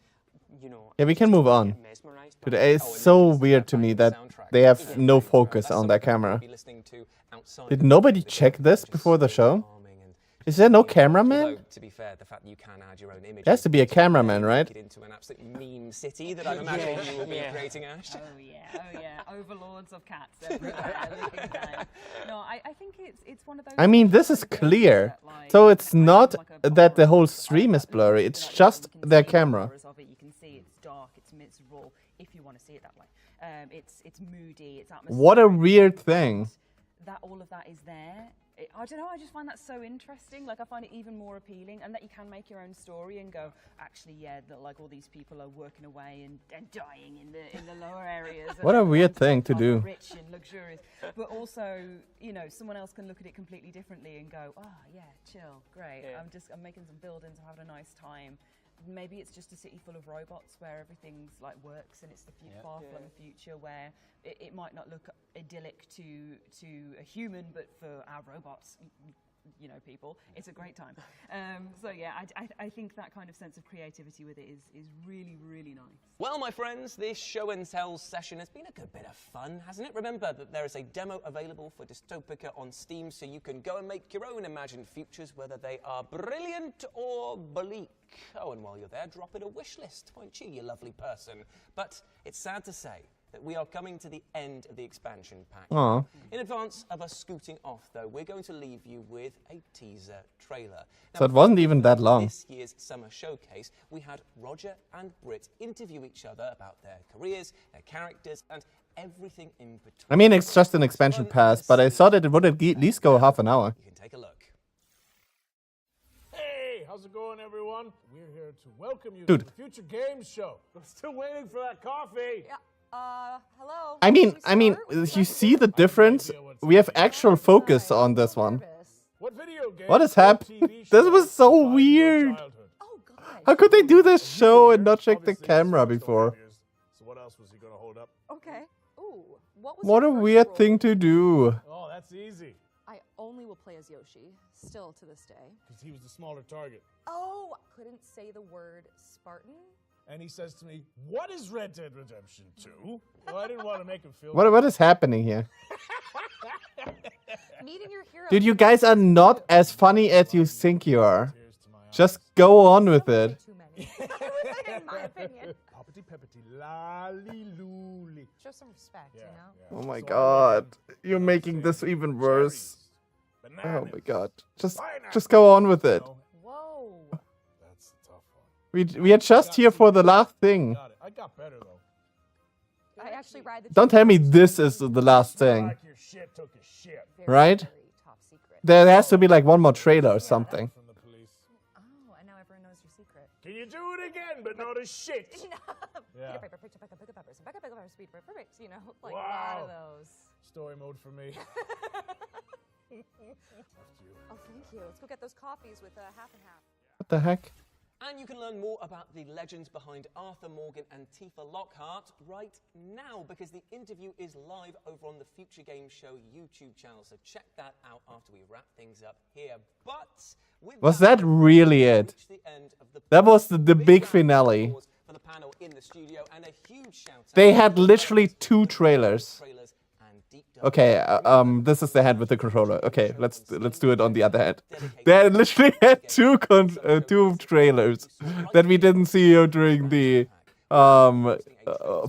Yeah, we can move on. But it's so weird to me that they have no focus on their camera. Did nobody check this before the show? Is there no cameraman? To be fair, the fact that you can add your own image. There has to be a cameraman, right? Into an absolute meme city that I'm imagining you will be creating, Ash. Oh yeah, overlords of cats everywhere. looking down. No, I think it's one of those. I mean, this is clear. So it's not that the whole stream is blurry. It's just their camera. You can see it's dark, it's raw, if you want to see it that way. It's moody, it's atmospheric. What a weird thing. That all of that is there. I don't know, I just find that so interesting. Like, I find it even more appealing, and that you can make your own story and go, actually, yeah, that, like, all these people are working away and dying in the lower areas. What a weird thing to do. Rich and luxurious. But also, you know, someone else can look at it completely differently and go, oh, yeah, chill, great. Yeah. I'm making some buildings, I'm having a nice time. Maybe it's just a city full of robots where everything's like works, and it's the far-flung future where it might not look idyllic to a human, but for our robots, you know, people, it's a great time. So yeah, I think that kind of sense of creativity with it is really, really nice. Well, my friends, this show and tell session has been a good bit of fun, hasn't it? Remember that there is a demo available for Dystopica on Steam, so you can go and make your own imagined futures, whether they are brilliant or bleak. Oh, and while you're there, drop in a wish list, won't you lovely person? But it's sad to say that we are coming to the end of the expansion pack. Aww. In advance of us scooting off, though, we're going to leave you with a teaser trailer. So it wasn't even that long. This year's summer showcase, we had Roger and Britt interview each other about their careers, their characters, and everything in between. I mean, it's just an expansion pass, but I thought it would at least go half an hour. You can take a look. Hey, how's it going, everyone? We're here to welcome you Dude. to the Future Games Show. I'm still waiting for that coffee. Yeah. Hello. I mean, you see the difference? We have actual focus on this one. What video game? What is happening? This was so weird. How could they do this show and not check the camera before? So what else was he gonna hold up? Okay. Ooh, what was What a your first weird role? thing to do. Oh, that's easy. I only will play as Yoshi, still to this day. Because he was the smaller target. Oh, couldn't say the word Spartan. And he says to me, "What is Red Dead Redemption 2?" Well, I didn't want to make him feel. What is happening here? Meeting your hero. Dude, you guys are not as funny as you think you are. Just go on with it. In my opinion. Poppity peppity lolly looly. Show some respect, you know? Oh my god. You're making this even worse. Oh my god. Just go on with it. Whoa. That's a tough one. We are just here for the last thing. I got better though. I actually ride the Don't tell me this is the last thing. Like your shit took a shit. Right? There has to be like one more trailer or something. Oh, and now everyone knows your secret. Can you do it again, but not as shit? Yeah. Pick a paper, pick a pick a peppers, pick a pick a speed, perfect. You know, like a Wow. lot of those. Story mode for me. Oh, thank you. Let's go get those coffees with half and half. What the heck? And you can learn more about the legends behind Arthur Morgan and Tifa Lockhart right now, because the interview is live over on the Future Game Show YouTube channel. So check that out after we wrap things up here. But with Was that really it? That was the big finale. for the panel in the studio, and a huge shout out. They had literally 2 trailers. Okay, this is the hand with the controller. Okay, let's do it on the other hand. They literally had 2 trailers that we didn't see during the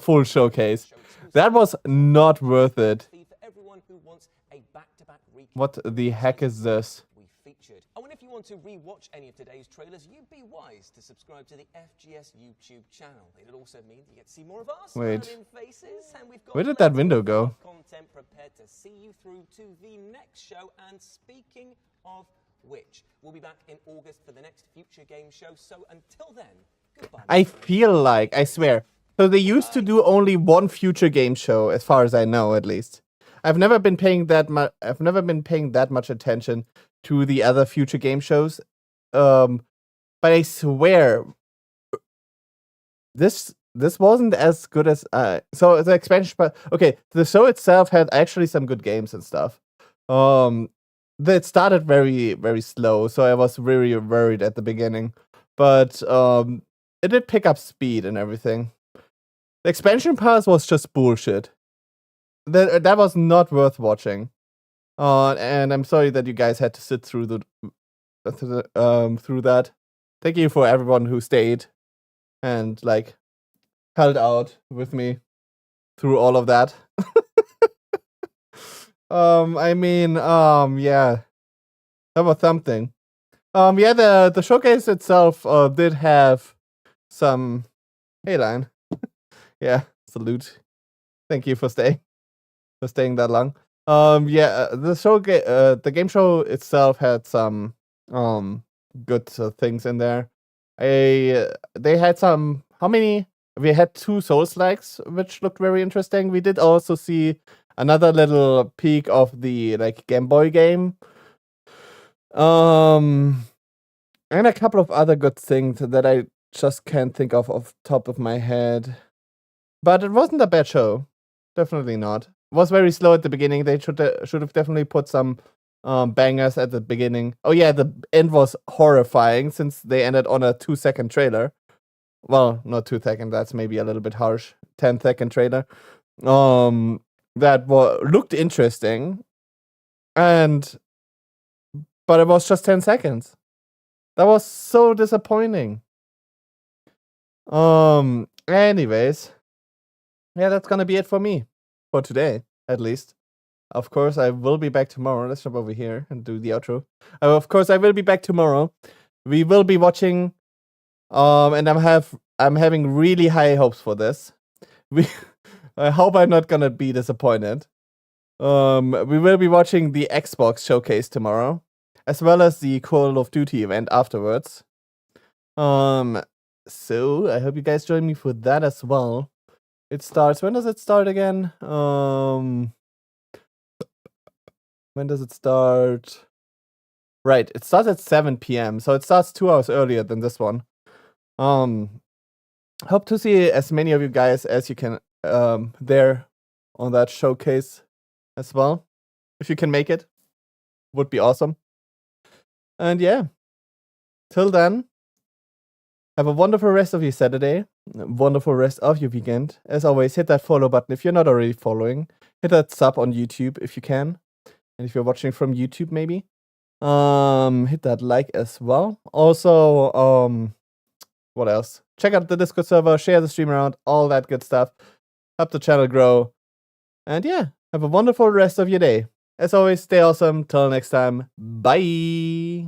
full showcase. That was not worth it. What the heck is this? Oh, and if you want to re-watch any of today's trailers, you'd be wise to subscribe to the FGS YouTube channel. It'll also mean you get to see more of our Wait. smiling faces, and we've got Where did that window loads go? of content prepared to see you through to the next show. And speaking of which, we'll be back in August for the next Future Game Show. So until then, goodbye. I feel like, I swear. So they used to do only one Future Game Show, as far as I know, at least. I've never been paying that much attention to the other Future Game shows. But I swear this wasn't as good as so the expansion part. Okay, the show itself had actually some good games and stuff. It started very, very slow, so I was very worried at the beginning. But it did pick up speed and everything. The expansion pass was just bullshit. That was not worth watching. And I'm sorry that you guys had to sit through through that. Thank you for everyone who stayed and like held out with me through all of that. Yeah. That was something. Yeah, the showcase itself did have some. Hey, Lion. Yeah, salute. Thank you for staying that long. The game show itself had some good things in there. They had some. How many? We had 2 Souls-likes, which looked very interesting. We did also see another little peek of the Game Boy game. And a couple of other good things that I just can't think of top of my head. But it wasn't a bad show. Definitely not. It was very slow at the beginning. They should have definitely put some bangers at the beginning. Oh yeah, the end was horrifying since they ended on a 2-second trailer. Well, not 2 seconds. That's maybe a little bit harsh. 10-second trailer. That looked interesting, but it was just 10 seconds. That was so disappointing. Anyways, yeah, that's gonna be it for me for today, at least. Of course, I will be back tomorrow. Let's jump over here and do the outro. Of course, I will be back tomorrow. We will be watching. And I'm having really high hopes for this. I hope I'm not gonna be disappointed. We will be watching the Xbox showcase tomorrow, as well as the Call of Duty event afterwards. So I hope you guys join me for that as well. It starts. When does it start again? When does it start? Right, it starts at 7 p.m. So it starts 2 hours earlier than this one. Hope to see as many of you guys as you can there on that showcase as well. If you can make it, would be awesome. And yeah, till then, have a wonderful rest of your Saturday, wonderful rest of your weekend. As always, hit that follow button if you're not already following. Hit that sub on YouTube if you can. And if you're watching from YouTube, maybe. Hit that like as well. Also, what else? Check out the Discord server, share the stream around, all that good stuff. Help the channel grow. And yeah, have a wonderful rest of your day. As always, stay awesome. Till next time. Bye.